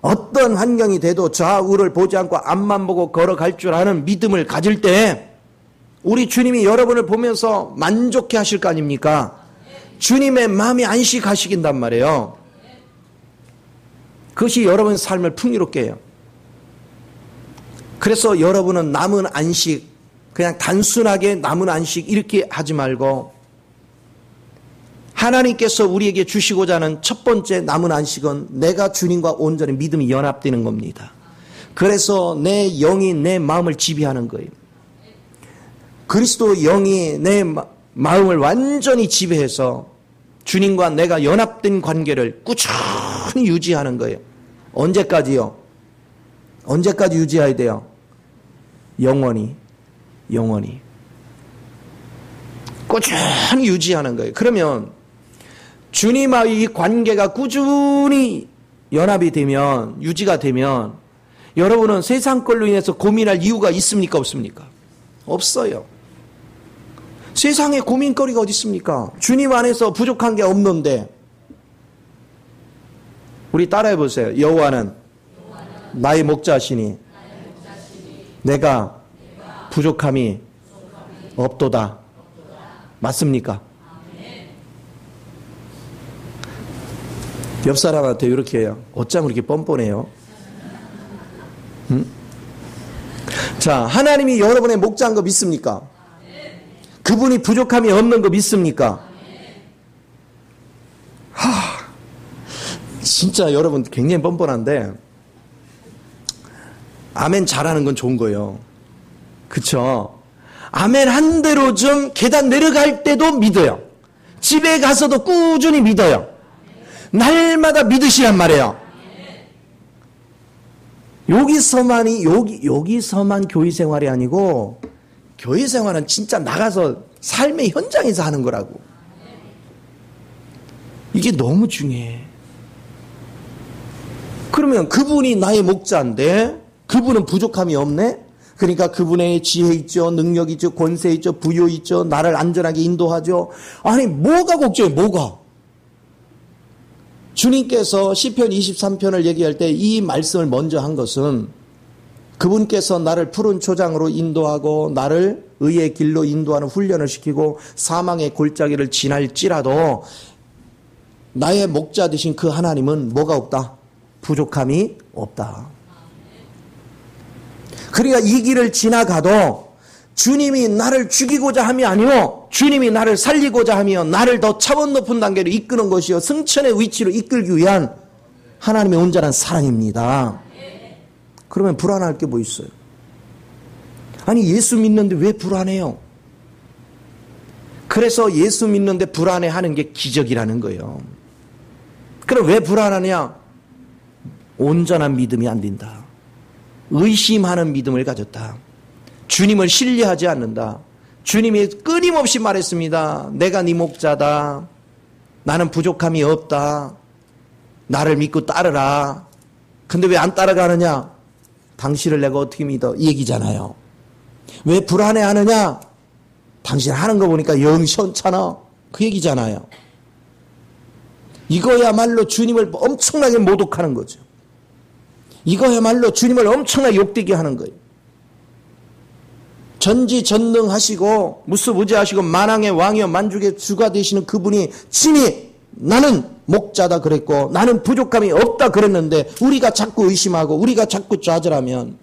어떤 환경이 돼도 좌우를 보지 않고 앞만 보고 걸어갈 줄 아는 믿음을 가질 때 우리 주님이 여러분을 보면서 만족해 하실 거 아닙니까? 주님의 마음이 안식하시긴단 말이에요. 그것이 여러분의 삶을 풍요롭게 해요. 그래서 여러분은 남은 안식, 그냥 단순하게 남은 안식 이렇게 하지 말고 하나님께서 우리에게 주시고자 하는 첫 번째 남은 안식은 내가 주님과 온전히 믿음이 연합되는 겁니다. 그래서 내 영이 내 마음을 지배하는 거예요. 그리스도 영이 내 마음을 완전히 지배해서 주님과 내가 연합된 관계를 꾸준히 유지하는 거예요. 언제까지요? 언제까지 유지해야 돼요? 영원히 꾸준히 유지하는 거예요. 그러면 주님과의 이 관계가 꾸준히 연합이 되면, 유지가 되면 여러분은 세상 걸로 인해서 고민할 이유가 있습니까? 없습니까? 없어요. 세상에 고민거리가 어디 있습니까? 주님 안에서 부족한 게 없는데. 우리 따라해 보세요. 여호와는 나의 목자시니 내가 부족함이 없도다. 맞습니까? 옆 사람한테 이렇게 해요. 어쩜 이렇게 뻔뻔해요? 자, 하나님이 여러분의 목자인 거 믿습니까? 그분이 부족함이 없는 거 믿습니까? 진짜 여러분 굉장히 뻔뻔한데 아멘 잘하는 건 좋은 거예요. 그쵸? 아멘 한 대로 좀 계단 내려갈 때도 믿어요. 집에 가서도 꾸준히 믿어요. 날마다 믿으시란 말이에요. 여기서만 교회 생활이 아니고 교회 생활은 진짜 나가서 삶의 현장에서 하는 거라고. 이게 너무 중요해. 그러면 그분이 나의 목자인데 그분은 부족함이 없네? 그러니까 그분의 지혜 있죠, 능력 있죠, 권세 있죠, 부요 있죠, 나를 안전하게 인도하죠. 아니 뭐가 걱정해, 뭐가? 주님께서 시편 23편을 얘기할 때 이 말씀을 먼저 한 것은 그분께서 나를 푸른 초장으로 인도하고 나를 의의 길로 인도하는 훈련을 시키고 사망의 골짜기를 지날지라도 나의 목자 되신 그 하나님은 뭐가 없다? 부족함이 없다. 그러니까 이 길을 지나가도 주님이 나를 죽이고자 함이 아니요 주님이 나를 살리고자 하며 나를 더 차원 높은 단계로 이끄는 것이요 승천의 위치로 이끌기 위한 하나님의 온전한 사랑입니다. 그러면 불안할 게 뭐 있어요? 아니 예수 믿는데 왜 불안해요? 그래서 예수 믿는데 불안해하는 게 기적이라는 거예요. 그럼 왜 불안하냐? 온전한 믿음이 안 된다. 의심하는 믿음을 가졌다. 주님을 신뢰하지 않는다. 주님이 끊임없이 말했습니다. 내가 네 목자다. 나는 부족함이 없다. 나를 믿고 따르라. 근데 왜 안 따라가느냐? 당신을 내가 어떻게 믿어? 이 얘기잖아요. 왜 불안해하느냐? 당신 하는 거 보니까 영 시원찮아. 그 얘기잖아요. 이거야말로 주님을 엄청나게 모독하는 거죠. 이거야말로 주님을 엄청나게 욕되게 하는 거예요. 전지전능하시고 무수무지하시고 만왕의 왕이여 만족의 주가 되시는 그분이 친히 나는 목자다 그랬고 나는 부족함이 없다 그랬는데 우리가 자꾸 의심하고 우리가 자꾸 좌절하면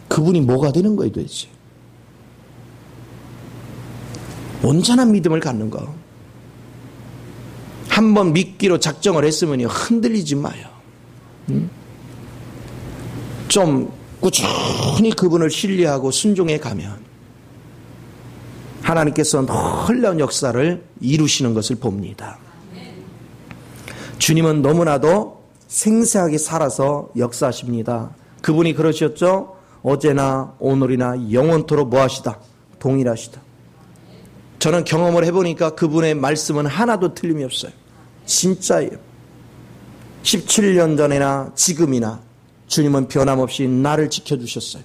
그분이 뭐가 되는 거예요 도대체? 온전한 믿음을 갖는 거. 한번 믿기로 작정을 했으면 흔들리지 마요. 좀 꾸준히 그분을 신뢰하고 순종해 가면 하나님께서 놀라운 역사를 이루시는 것을 봅니다. 주님은 너무나도 생생하게 살아서 역사하십니다. 그분이 그러셨죠. 어제나 오늘이나 영원토록 뭐하시다? 동일하시다. 저는 경험을 해보니까 그분의 말씀은 하나도 틀림이 없어요. 진짜예요. 17년 전이나 지금이나 주님은 변함없이 나를 지켜주셨어요.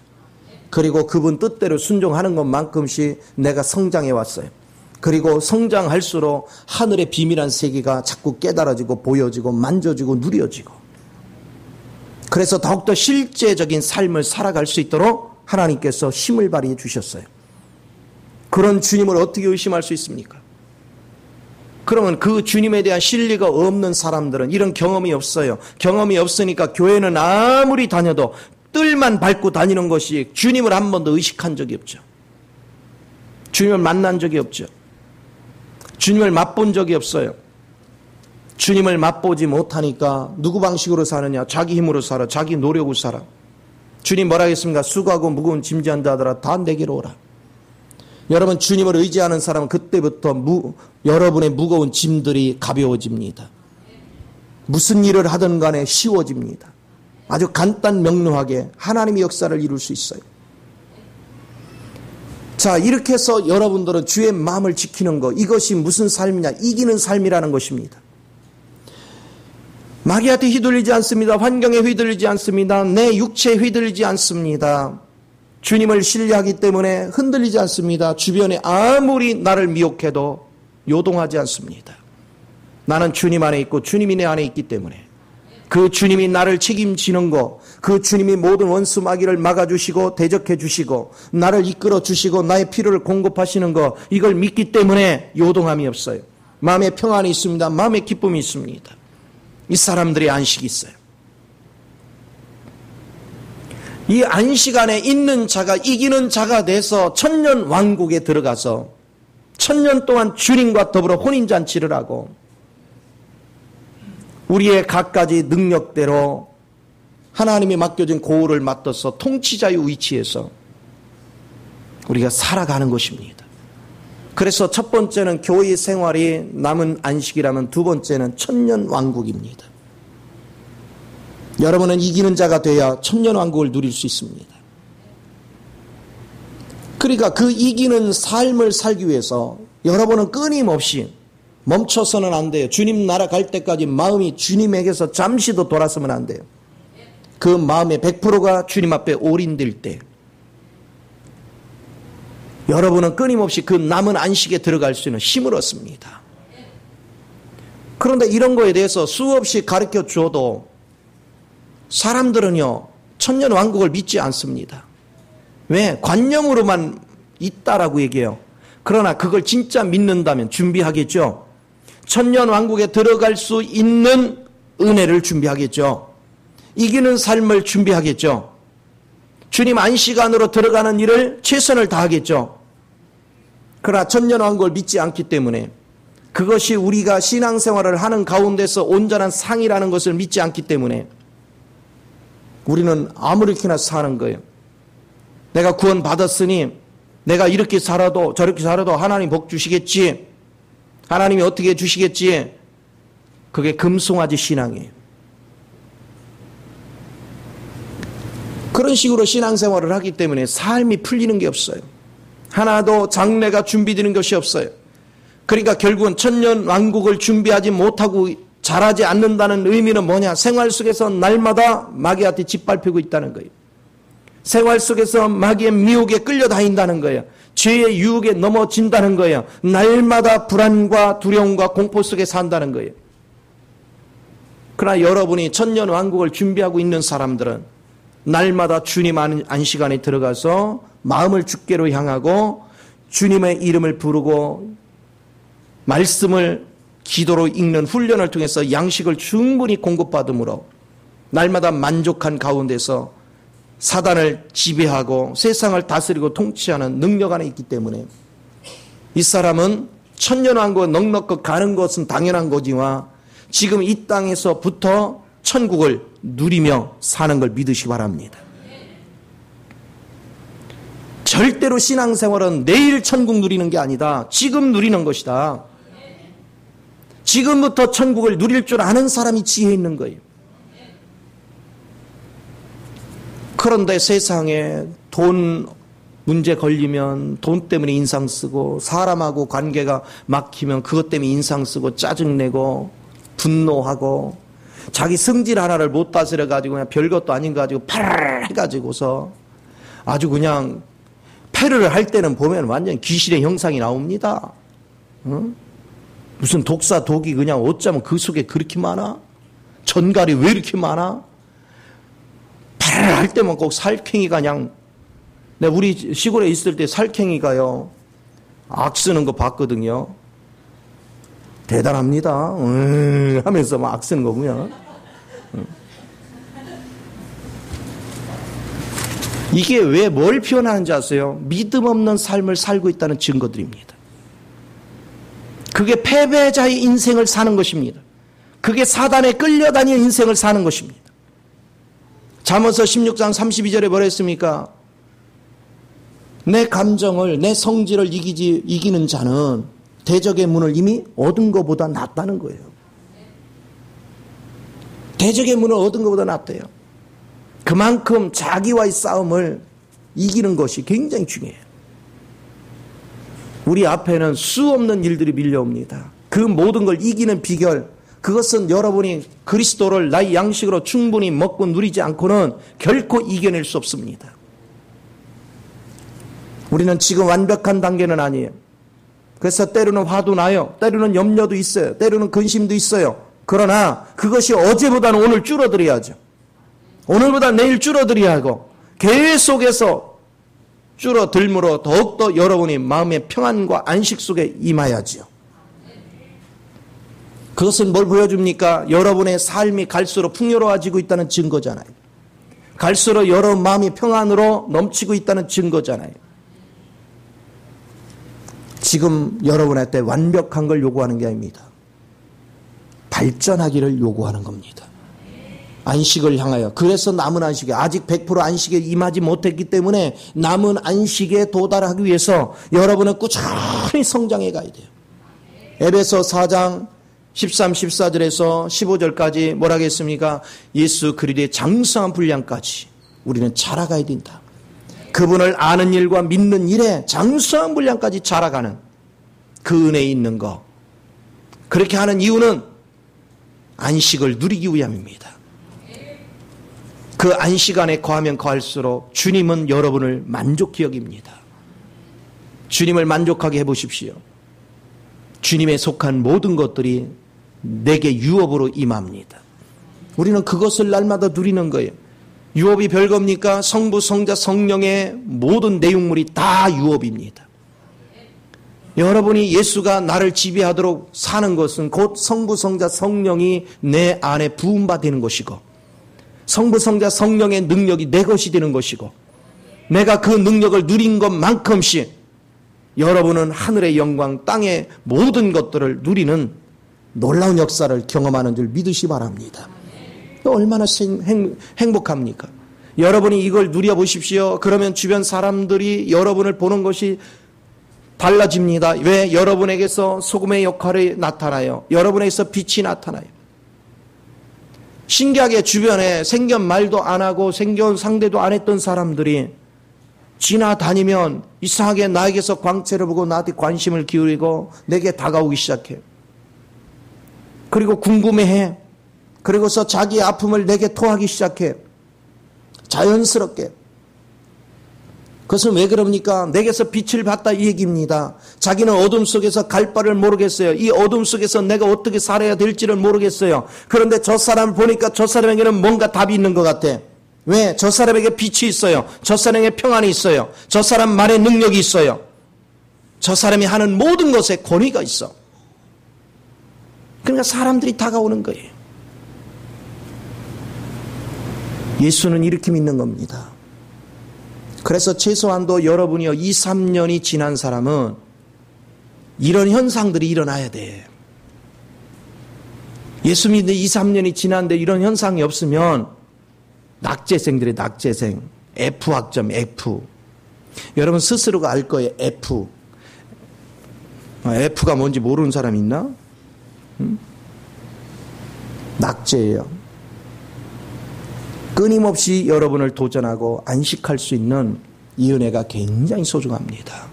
그리고 그분 뜻대로 순종하는 것만큼씩 내가 성장해 왔어요. 그리고 성장할수록 하늘의 비밀한 세계가 자꾸 깨달아지고 보여지고 만져지고 누려지고 그래서 더욱더 실제적인 삶을 살아갈 수 있도록 하나님께서 힘을 발휘해 주셨어요. 그런 주님을 어떻게 의심할 수 있습니까? 그러면 그 주님에 대한 신뢰가 없는 사람들은 이런 경험이 없어요. 경험이 없으니까 교회는 아무리 다녀도 뜰만 밟고 다니는 것이 주님을 한 번도 의식한 적이 없죠. 주님을 만난 적이 없죠. 주님을 맛본 적이 없어요. 주님을 맛보지 못하니까 누구 방식으로 사느냐? 자기 힘으로 살아. 자기 노력으로 살아. 주님 뭐라 하겠습니까? 수고하고 무거운 짐진 자들아 다 내게로 오라. 여러분 주님을 의지하는 사람은 그때부터 여러분의 무거운 짐들이 가벼워집니다. 무슨 일을 하든 간에 쉬워집니다. 아주 간단 명료하게 하나님의 역사를 이룰 수 있어요. 자, 이렇게 해서 여러분들은 주의 마음을 지키는 것, 이것이 무슨 삶이냐? 이기는 삶이라는 것입니다. 마귀한테 휘둘리지 않습니다. 환경에 휘둘리지 않습니다. 내 육체에 휘둘리지 않습니다. 주님을 신뢰하기 때문에 흔들리지 않습니다. 주변에 아무리 나를 미혹해도 요동하지 않습니다. 나는 주님 안에 있고 주님이 내 안에 있기 때문에 그 주님이 나를 책임지는 것, 그 주님이 모든 원수 마귀를 막아주시고 대적해 주시고 나를 이끌어 주시고 나의 필요를 공급하시는 것, 이걸 믿기 때문에 요동함이 없어요. 마음에 평안이 있습니다. 마음에 기쁨이 있습니다. 이 사람들의 안식이 있어요. 이 안식 안에 있는 자가 이기는 자가 돼서 천년 왕국에 들어가서 천년 동안 주님과 더불어 혼인잔치를 하고 우리의 갖가지 능력대로 하나님이 맡겨진 고울을 맡아서 통치자의 위치에서 우리가 살아가는 것입니다. 그래서 첫 번째는 교회 생활이 남은 안식이라면 두 번째는 천년 왕국입니다. 여러분은 이기는 자가 돼야 천년 왕국을 누릴 수 있습니다. 그러니까 그 이기는 삶을 살기 위해서 여러분은 끊임없이 멈춰서는 안 돼요. 주님 나라 갈 때까지 마음이 주님에게서 잠시도 돌아서면 안 돼요. 그 마음의 100%가 주님 앞에 올인될 때 여러분은 끊임없이 그 남은 안식에 들어갈 수 있는 힘을 얻습니다. 그런데 이런 거에 대해서 수없이 가르쳐 줘도 사람들은요 천년 왕국을 믿지 않습니다. 왜? 관념으로만 있다라고 얘기해요. 그러나 그걸 진짜 믿는다면 준비하겠죠. 천년 왕국에 들어갈 수 있는 은혜를 준비하겠죠. 이기는 삶을 준비하겠죠. 주님 안식 안으로 들어가는 일을 최선을 다하겠죠. 그러나 천년왕국을 믿지 않기 때문에, 그것이 우리가 신앙생활을 하는 가운데서 온전한 상이라는 것을 믿지 않기 때문에 우리는 아무렇게나 사는 거예요. 내가 구원 받았으니 내가 이렇게 살아도 저렇게 살아도 하나님 복 주시겠지, 하나님이 어떻게 주시겠지. 그게 금송아지 신앙이에요. 그런 식으로 신앙생활을 하기 때문에 삶이 풀리는 게 없어요. 하나도 장래가 준비되는 것이 없어요. 그러니까 결국은 천년왕국을 준비하지 못하고 잘하지 않는다는 의미는 뭐냐? 생활 속에서 날마다 마귀한테 짓밟히고 있다는 거예요. 생활 속에서 마귀의 미혹에 끌려다닌다는 거예요. 죄의 유혹에 넘어진다는 거예요. 날마다 불안과 두려움과 공포 속에 산다는 거예요. 그러나 여러분이 천년왕국을 준비하고 있는 사람들은 날마다 주님 안식 안에 들어가서 마음을 주께로 향하고 주님의 이름을 부르고 말씀을 기도로 읽는 훈련을 통해서 양식을 충분히 공급받음으로 날마다 만족한 가운데서 사단을 지배하고 세상을 다스리고 통치하는 능력 안에 있기 때문에 이 사람은 천년왕국을 넉넉히 가는 것은 당연한 거지만 지금 이 땅에서부터 천국을 누리며 사는 걸 믿으시기 바랍니다. 절대로 신앙생활은 내일 천국 누리는 게 아니다. 지금 누리는 것이다. 지금부터 천국을 누릴 줄 아는 사람이 지혜 있는 거예요. 그런데 세상에 돈 문제 걸리면 돈 때문에 인상 쓰고, 사람하고 관계가 막히면 그것 때문에 인상 쓰고 짜증내고 분노하고, 자기 성질 하나를 못 다스려 가지고 그냥 별것도 아닌 거 가지고 팔 해가지고서 아주 그냥 패를 할 때는 보면 완전 귀신의 형상이 나옵니다. 응? 무슨 독사 독이 그냥 어쩌면 그 속에 그렇게 많아? 전갈이 왜 이렇게 많아? 팔을 할 때만 꼭 살쾡이가 그냥, 내가 우리 시골에 있을 때 살쾡이가요 악 쓰는 거 봤거든요. 대단합니다. 하면서 막 악 쓰는 거 보면. 이게 왜 뭘 표현하는지 아세요? 믿음 없는 삶을 살고 있다는 증거들입니다. 그게 패배자의 인생을 사는 것입니다. 그게 사단에 끌려다니는 인생을 사는 것입니다. 잠언서 16장 32절에 뭐라 했습니까? 내 감정을, 내 성질을 이기는 자는 대적의 문을 이미 얻은 것보다 낫다는 거예요. 대적의 문을 얻은 것보다 낫대요. 그만큼 자기와의 싸움을 이기는 것이 굉장히 중요해요. 우리 앞에는 수 없는 일들이 밀려옵니다. 그 모든 걸 이기는 비결, 그것은 여러분이 그리스도를 나의 양식으로 충분히 먹고 누리지 않고는 결코 이겨낼 수 없습니다. 우리는 지금 완벽한 단계는 아니에요. 그래서 때로는 화도 나요. 때로는 염려도 있어요. 때로는 근심도 있어요. 그러나 그것이 어제보다는 오늘 줄어들어야죠. 오늘보다 내일 줄어들어야 하고, 계속해서 줄어들므로 더욱더 여러분이 마음의 평안과 안식 속에 임하야지요. 그것은 뭘 보여줍니까? 여러분의 삶이 갈수록 풍요로워지고 있다는 증거잖아요. 갈수록 여러분 마음이 평안으로 넘치고 있다는 증거잖아요. 지금 여러분한테 완벽한 걸 요구하는 게 아닙니다. 발전하기를 요구하는 겁니다. 안식을 향하여. 그래서 남은 안식에, 아직 100% 안식에 임하지 못했기 때문에 남은 안식에 도달하기 위해서 여러분은 꾸준히 성장해 가야 돼요. 에베소 4장 13, 14절에서 15절까지 뭐라 하겠습니까? 예수 그리스도의 장성한 분량까지 우리는 자라가야 된다. 그분을 아는 일과 믿는 일에 장성한 분량까지 자라가는 그 은혜에 있는 것. 그렇게 하는 이유는 안식을 누리기 위함입니다. 그 안식 안에 거하면 거할수록 주님은 여러분을 만족히 여깁니다. 주님을 만족하게 해보십시오. 주님에 속한 모든 것들이 내게 유업으로 임합니다. 우리는 그것을 날마다 누리는 거예요. 유업이 별겁니까? 성부, 성자, 성령의 모든 내용물이 다 유업입니다. 여러분이 예수가 나를 지배하도록 사는 것은 곧 성부, 성자, 성령이 내 안에 부음받는 것이고, 성부, 성자, 성령의 능력이 내 것이 되는 것이고, 내가 그 능력을 누린 것만큼씩 여러분은 하늘의 영광, 땅의 모든 것들을 누리는 놀라운 역사를 경험하는 줄 믿으시 바랍니다. 얼마나 행복합니까? 여러분이 이걸 누려보십시오. 그러면 주변 사람들이 여러분을 보는 것이 달라집니다. 왜? 여러분에게서 소금의 역할이 나타나요. 여러분에게서 빛이 나타나요. 신기하게 주변에 생견 말도 안 하고 생견 상대도 안 했던 사람들이 지나다니면 이상하게 나에게서 광채를 보고 나한테 관심을 기울이고 내게 다가오기 시작해요. 그리고 궁금해해. 그리고서 자기의 아픔을 내게 토하기 시작해. 자연스럽게. 그것은 왜 그럽니까? 내게서 빛을 봤다 이 얘기입니다. 자기는 어둠 속에서 갈 바를 모르겠어요. 이 어둠 속에서 내가 어떻게 살아야 될지를 모르겠어요. 그런데 저 사람을 보니까 저 사람에게는 뭔가 답이 있는 것 같아. 왜? 저 사람에게 빛이 있어요. 저 사람에게 평안이 있어요. 저 사람 말에 능력이 있어요. 저 사람이 하는 모든 것에 권위가 있어. 그러니까 사람들이 다가오는 거예요. 예수는 이렇게 믿는 겁니다. 그래서 최소한도 여러분이요 2, 3년이 지난 사람은 이런 현상들이 일어나야 돼. 예수 믿는 2, 3년이 지났는데 이런 현상이 없으면 낙제생들의 낙제생, F학점 F. 여러분 스스로가 알 거예요. F. F가 뭔지 모르는 사람 있나? 낙제예요. 끊임없이 여러분을 도전하고 안식할 수 있는 이 은혜가 굉장히 소중합니다.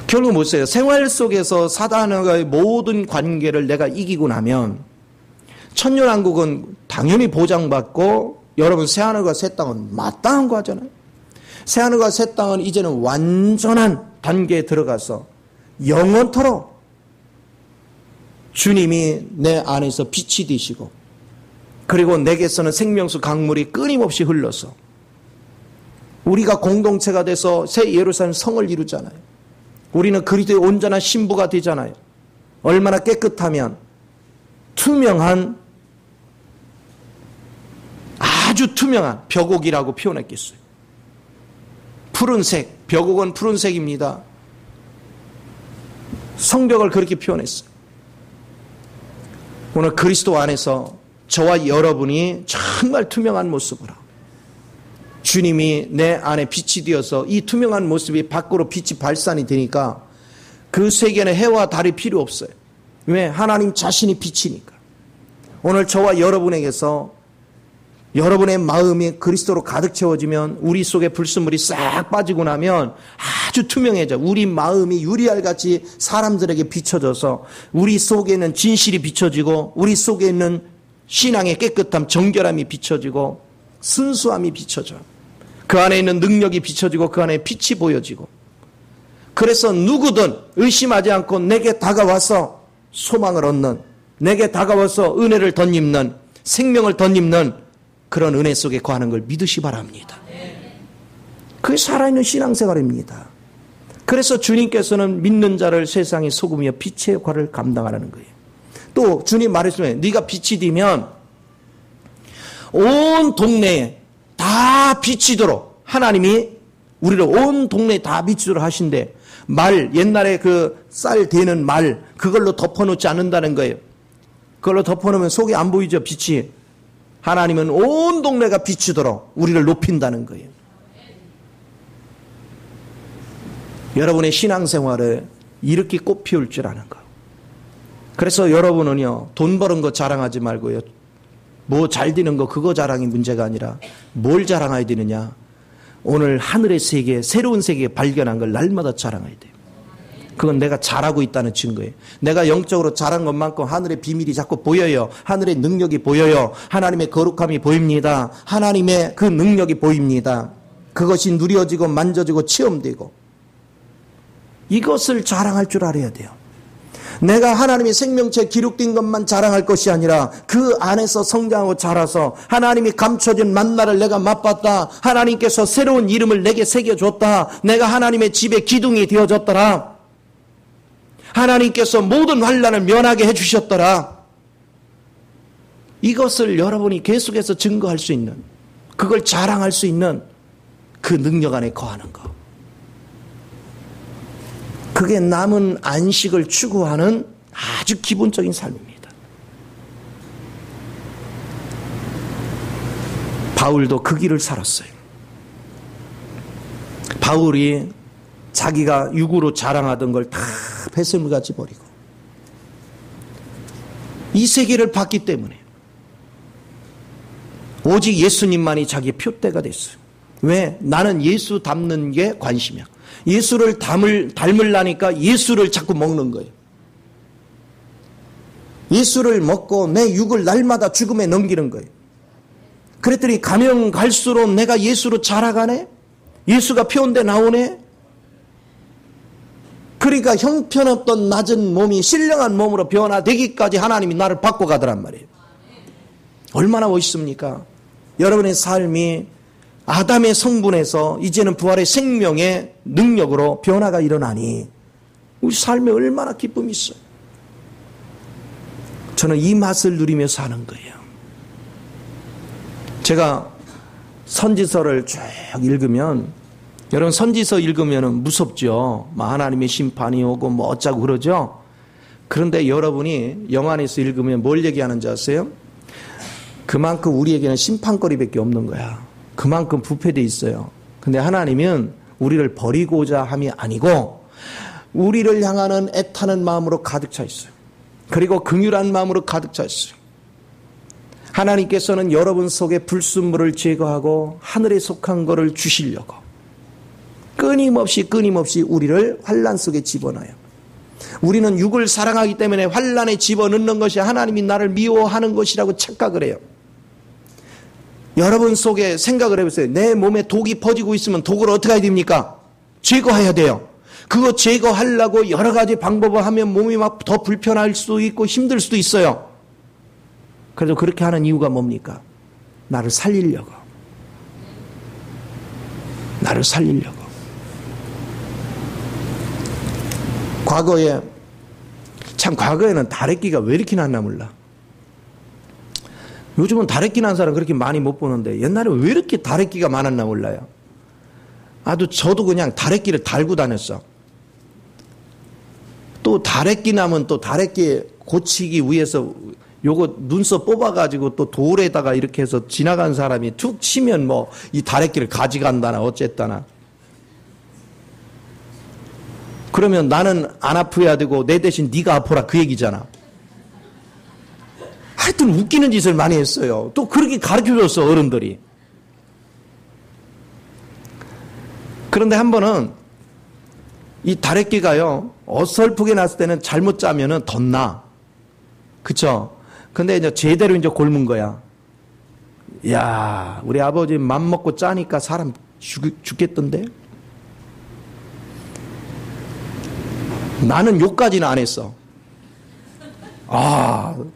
결국 뭐예요? 생활 속에서 사단과의 모든 관계를 내가 이기고 나면 천년왕국은 당연히 보장받고 여러분 새하늘과 새 땅은 마땅한 거 하잖아요. 새하늘과 새 땅은 이제는 완전한 단계에 들어가서 영원토록 주님이 내 안에서 빛이 되시고 그리고 내게서는 생명수 강물이 끊임없이 흘러서 우리가 공동체가 돼서 새 예루살렘 성을 이루잖아요. 우리는 그리스도의 온전한 신부가 되잖아요. 얼마나 깨끗하면 투명한 아주 투명한 벽옥이라고 표현했겠어요. 푸른색, 벽옥은 푸른색입니다. 성벽을 그렇게 표현했어요. 오늘 그리스도 안에서 저와 여러분이 정말 투명한 모습으로 주님이 내 안에 빛이 되어서 이 투명한 모습이 밖으로 빛이 발산이 되니까 그 세계는 해와 달이 필요 없어요. 왜? 하나님 자신이 빛이니까. 오늘 저와 여러분에게서 여러분의 마음이 그리스도로 가득 채워지면 우리 속에 불순물이 싹 빠지고 나면 아주 투명해져. 우리 마음이 유리알같이 사람들에게 비춰져서 우리 속에 있는 진실이 비춰지고 우리 속에 있는 신앙의 깨끗함, 정결함이 비춰지고 순수함이 비춰져. 그 안에 있는 능력이 비춰지고 그 안에 빛이 보여지고 그래서 누구든 의심하지 않고 내게 다가와서 소망을 얻는 내게 다가와서 은혜를 덧입는 생명을 덧입는 그런 은혜 속에 거하는 걸 믿으시 바랍니다. 그게 살아있는 신앙생활입니다. 그래서 주님께서는 믿는 자를 세상의 소금이여 빛의 역할을 감당하라는 거예요. 또 주님 말했으면 네가 빛이 되면 온 동네에 다 비치도록 하나님이 우리를 온 동네에 다 비치도록 하신대. 말 옛날에 그 쌀 되는 말 그걸로 덮어놓지 않는다는 거예요. 그걸로 덮어놓으면 속이 안 보이죠 빛이. 하나님은 온 동네가 비치도록 우리를 높인다는 거예요. 여러분의 신앙생활을 이렇게 꽃 피울 줄 아는 거. 그래서 여러분은요 돈 버는 거 자랑하지 말고요 뭐 잘 되는 거 그거 자랑이 문제가 아니라 뭘 자랑해야 되느냐. 오늘 하늘의 세계 새로운 세계 발견한 걸 날마다 자랑해야 돼요. 그건 내가 잘하고 있다는 증거예요. 내가 영적으로 잘한 것만큼 하늘의 비밀이 자꾸 보여요. 하늘의 능력이 보여요. 하나님의 거룩함이 보입니다. 하나님의 그 능력이 보입니다. 그것이 누려지고 만져지고 체험되고 이것을 자랑할 줄 알아야 돼요. 내가 하나님의 생명체에 기록된 것만 자랑할 것이 아니라 그 안에서 성장하고 자라서 하나님이 감춰진 만나를 내가 맛봤다. 하나님께서 새로운 이름을 내게 새겨줬다. 내가 하나님의 집의 기둥이 되어졌더라. 하나님께서 모든 환난을 면하게 해주셨더라. 이것을 여러분이 계속해서 증거할 수 있는 그걸 자랑할 수 있는 그 능력 안에 거하는 것. 그게 남은 안식을 추구하는 아주 기본적인 삶입니다. 바울도 그 길을 살았어요. 바울이 자기가 육으로 자랑하던 걸 다 배설물같이 버리고 이 세계를 봤기 때문에 오직 예수님만이 자기의 표대가 됐어요. 왜? 나는 예수 닮는 게 관심이야. 예수를 닮으려니까 예수를 자꾸 먹는 거예요. 예수를 먹고 내 육을 날마다 죽음에 넘기는 거예요. 그랬더니 가면 갈수록 내가 예수로 자라가네? 예수가 표현돼 나오네? 그러니까 형편없던 낮은 몸이 신령한 몸으로 변화되기까지 하나님이 나를 바꿔가더란 말이에요. 얼마나 멋있습니까? 여러분의 삶이 아담의 성분에서 이제는 부활의 생명의 능력으로 변화가 일어나니 우리 삶에 얼마나 기쁨이 있어요. 저는 이 맛을 누리며 사는 거예요. 제가 선지서를 쭉 읽으면, 여러분 선지서 읽으면 무섭죠. 하나님의 심판이 오고 뭐 어쩌고 그러죠. 그런데 여러분이 영안에서 읽으면 뭘 얘기하는지 아세요? 그만큼 우리에게는 심판거리밖에 없는 거야. 그만큼 부패되어 있어요. 근데 하나님은 우리를 버리고자 함이 아니고 우리를 향하는 애타는 마음으로 가득 차 있어요. 그리고 긍휼한 마음으로 가득 차 있어요. 하나님께서는 여러분 속에 불순물을 제거하고 하늘에 속한 것을 주시려고 끊임없이 우리를 환난 속에 집어넣어요. 우리는 육을 사랑하기 때문에 환난에 집어넣는 것이 하나님이 나를 미워하는 것이라고 착각을 해요. 여러분 속에 생각을 해보세요. 내 몸에 독이 퍼지고 있으면 독을 어떻게 해야 됩니까? 제거해야 돼요. 그거 제거하려고 여러 가지 방법을 하면 몸이 막 더 불편할 수도 있고 힘들 수도 있어요. 그래도 그렇게 하는 이유가 뭡니까? 나를 살리려고. 나를 살리려고. 과거에는 다래끼가 왜 이렇게 났나 몰라. 요즘은 다래끼 난 사람 그렇게 많이 못 보는데 옛날에 왜 이렇게 다래끼가 많았나 몰라요. 저도 그냥 다래끼를 달고 다녔어. 또 다래끼 나면 또 다래끼 고치기 위해서 요거 눈썹 뽑아가지고 또 돌에다가 이렇게 해서 지나간 사람이 툭 치면 뭐 이 다래끼를 가져간다나 어쨌다나. 그러면 나는 안 아파야 되고 내 대신 네가 아파라 그 얘기잖아. 하여튼 웃기는 짓을 많이 했어요. 또 그렇게 가르쳐줬어 어른들이. 그런데 한 번은 이 다래끼가요 어설프게 났을 때는 잘못 짜면은 덧나. 그쵸? 근데 이제 제대로 이제 곪은 거야. 야, 우리 아버지 맘 먹고 짜니까 사람 죽겠던데? 나는 욕까지는 안 했어.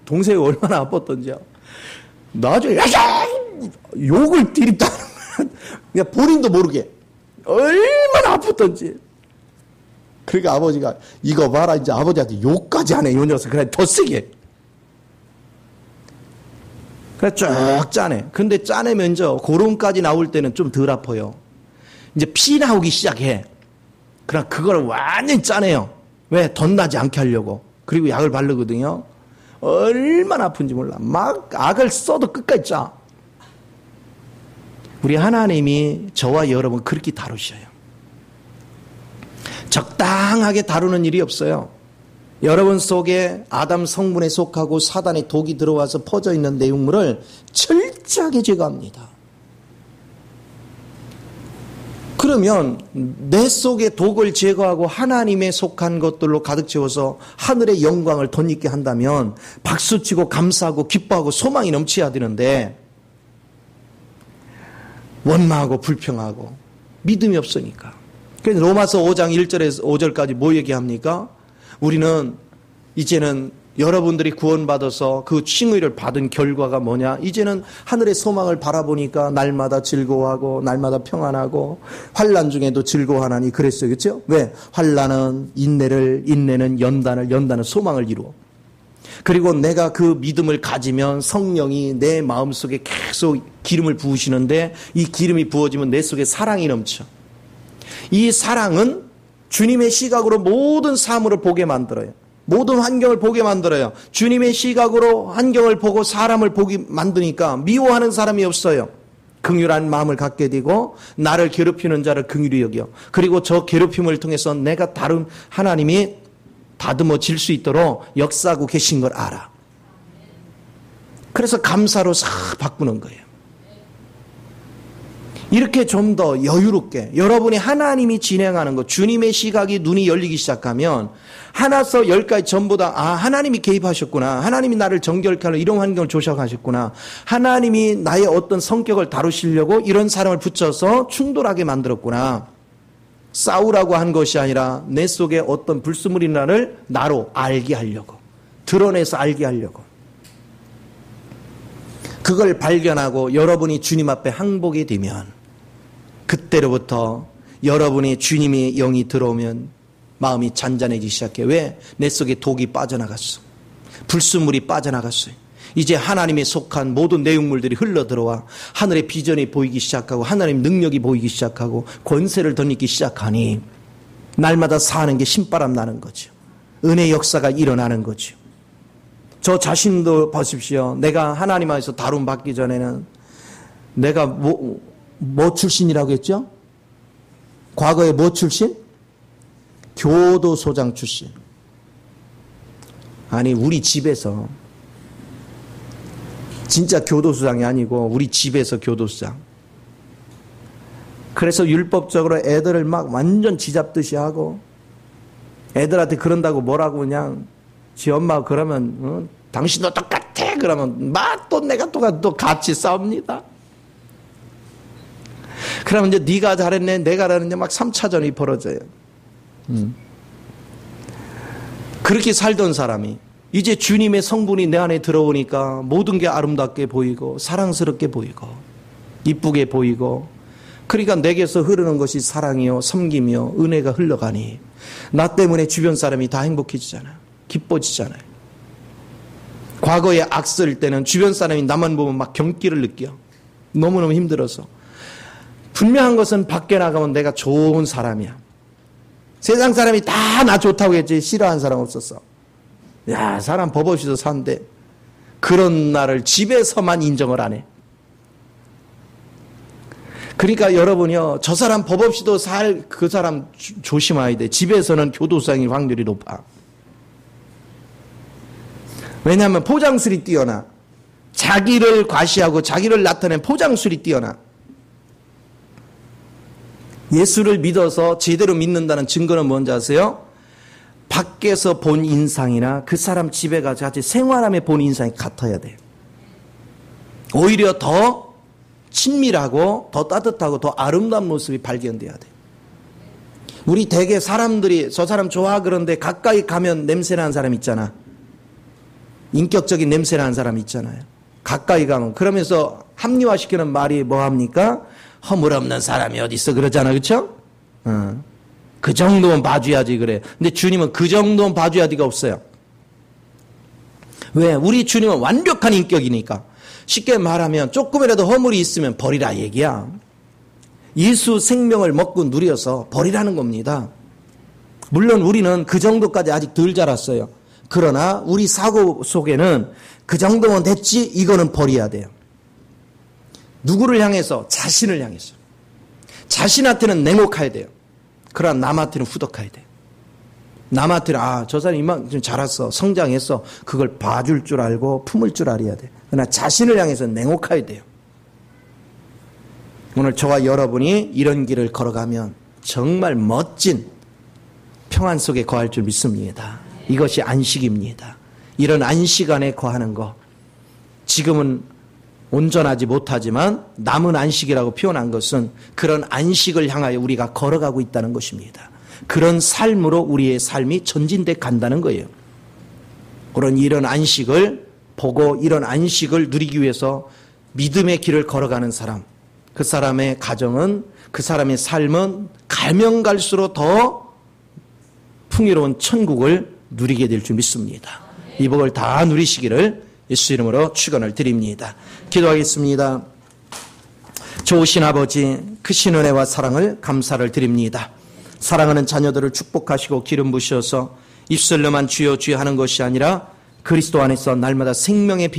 동생이 얼마나 아팠던지요. 나중에 욕을 디립다. 그냥 본인도 모르게 얼마나 아팠던지. 그러니까 아버지가 이거 봐라 이제 아버지한테 욕까지 안 해. 요 녀석 그래 더 세게. 그래 쭉 짜내. 근데 짜내면 이제 고름까지 나올 때는 좀 덜 아파요. 이제 피 나오기 시작해. 그럼 그걸 완전히 짜내요. 왜? 덧나지 않게 하려고. 그리고 약을 바르거든요. 얼마나 아픈지 몰라. 막 악을 써도 끝까지 짜. 우리 하나님이 저와 여러분 그렇게 다루셔요. 적당하게 다루는 일이 없어요. 여러분 속에 아담 성분에 속하고 사단의 독이 들어와서 퍼져 있는 내용물을 철저하게 제거합니다. 그러면 내 속에 독을 제거하고 하나님에 속한 것들로 가득 채워서 하늘의 영광을 덧입게 한다면 박수치고 감사하고 기뻐하고 소망이 넘쳐야 되는데 원망하고 불평하고 믿음이 없으니까. 그래서 로마서 5장 1절에서 5절까지 뭐 얘기합니까? 우리는 이제는 여러분들이 구원받아서 그 칭의를 받은 결과가 뭐냐? 이제는 하늘의 소망을 바라보니까 날마다 즐거워하고 날마다 평안하고 환난 중에도 즐거워하나니 그랬어요. 그렇죠? 왜? 환난은 인내를, 인내는 연단을, 연단은 소망을 이루어. 그리고 내가 그 믿음을 가지면 성령이 내 마음속에 계속 기름을 부으시는데 이 기름이 부어지면 내 속에 사랑이 넘쳐. 이 사랑은 주님의 시각으로 모든 사물을 보게 만들어요. 모든 환경을 보게 만들어요. 주님의 시각으로 환경을 보고 사람을 보게 만드니까 미워하는 사람이 없어요. 긍휼한 마음을 갖게 되고 나를 괴롭히는 자를 긍휼히 여겨. 그리고 저 괴롭힘을 통해서 내가 다른 하나님이 다듬어질 수 있도록 역사하고 계신 걸 알아. 그래서 감사로 싹 바꾸는 거예요. 이렇게 좀 더 여유롭게 여러분이 하나님이 진행하는 것, 주님의 시각이 눈이 열리기 시작하면 하나서 열까지 전부 다 하나님이 개입하셨구나. 하나님이 나를 정결케 하려 이런 환경을 조성하셨구나. 하나님이 나의 어떤 성격을 다루시려고 이런 사람을 붙여서 충돌하게 만들었구나. 싸우라고 한 것이 아니라 내 속에 어떤 불순물이 나를 나로 알게 하려고, 드러내서 알게 하려고. 그걸 발견하고 여러분이 주님 앞에 항복이 되면 그때로부터 여러분이 주님의 영이 들어오면 마음이 잔잔해지기 시작해. 왜? 내 속에 독이 빠져나갔어. 불순물이 빠져나갔어요. 이제 하나님에 속한 모든 내용물들이 흘러들어와 하늘의 비전이 보이기 시작하고 하나님의 능력이 보이기 시작하고 권세를 덧입기 시작하니 날마다 사는 게 신바람 나는 거죠. 은혜의 역사가 일어나는 거죠. 저 자신도 보십시오. 내가 하나님 안에서 다룸 받기 전에는 내가 뭐 출신이라고 했죠? 과거에 뭐 출신? 교도소장 출신. 아니 우리 집에서 진짜 교도소장이 아니고 우리 집에서 교도소장. 그래서 율법적으로 애들을 막 완전 쥐잡듯이 하고 애들한테 그런다고 뭐라고 그냥 지 엄마가 그러면 당신도 똑같아 그러면 막 또 내가 또 같이 싸웁니다. 그러면 이제 네가 잘했네 내가 잘했네 막 3차전이 벌어져요. 그렇게 살던 사람이 이제 주님의 성분이 내 안에 들어오니까 모든 게 아름답게 보이고 사랑스럽게 보이고 이쁘게 보이고 그러니까 내게서 흐르는 것이 사랑이요 섬김이요 은혜가 흘러가니 나 때문에 주변 사람이 다 행복해지잖아요. 기뻐지잖아요. 과거에 악쓸 때는 주변 사람이 나만 보면 막 경기를 느껴. 너무너무 힘들어서. 분명한 것은 밖에 나가면 내가 좋은 사람이야. 세상 사람이 다 나 좋다고 했지 싫어하는 사람 없었어. 야, 사람 법 없이도 산대. 그런 나를 집에서만 인정을 안 해. 그러니까 여러분이요, 저 사람 법 없이도 살 그 사람 조심해야 돼. 집에서는 교도소장일 확률이 높아. 왜냐하면 포장술이 뛰어나. 자기를 과시하고 자기를 나타낸 포장술이 뛰어나. 예수를 믿어서 제대로 믿는다는 증거는 뭔지 아세요? 밖에서 본 인상이나 그 사람 집에 가서 같이 생활하며 본 인상이 같아야 돼요. 오히려 더 친밀하고 더 따뜻하고 더 아름다운 모습이 발견돼야 돼요. 우리 대개 사람들이 저 사람 좋아 그런데 가까이 가면 냄새나는 사람 있잖아. 인격적인 냄새나는 사람 있잖아요. 가까이 가면 그러면서 합리화시키는 말이 뭐합니까? 허물없는 사람이 어디 있어 그러잖아. 그렇죠? 그 정도는 봐줘야지 그래. 근데 주님은 그 정도는 봐줘야 되가 없어요. 왜? 우리 주님은 완벽한 인격이니까. 쉽게 말하면 조금이라도 허물이 있으면 버리라 얘기야. 예수 생명을 먹고 누려서 버리라는 겁니다. 물론 우리는 그 정도까지 아직 덜 자랐어요. 그러나 우리 사고 속에는 그 정도면 됐지 이거는 버려야 돼요. 누구를 향해서? 자신을 향해서. 자신한테는 냉혹해야 돼요. 그러나 남한테는 후덕해야 돼요. 남한테는 저 사람이 이만큼 자랐어. 성장했어. 그걸 봐줄 줄 알고 품을 줄 알아야 돼. 그러나 자신을 향해서 냉혹해야 돼요. 오늘 저와 여러분이 이런 길을 걸어가면 정말 멋진 평안 속에 거할 줄 믿습니다. 이것이 안식입니다. 이런 안식 안에 거하는 것. 지금은 온전하지 못하지만 남은 안식이라고 표현한 것은 그런 안식을 향하여 우리가 걸어가고 있다는 것입니다. 그런 삶으로 우리의 삶이 전진돼 간다는 거예요. 그런 이런 안식을 보고 이런 안식을 누리기 위해서 믿음의 길을 걸어가는 사람, 그 사람의 가정은, 그 사람의 삶은 가면 갈수록 더 풍요로운 천국을 누리게 될 줄 믿습니다. 이 복을 다 누리시기를 예수 이름으로 축원을 드립니다. 기도하겠습니다. 좋으신 아버지, 크신 은혜와 사랑을 감사를 드립니다. 사랑하는 자녀들을 축복하시고 기름 부으셔서 입술로만 주여 주여 하는 것이 아니라 그리스도 안에서 날마다 생명의 빛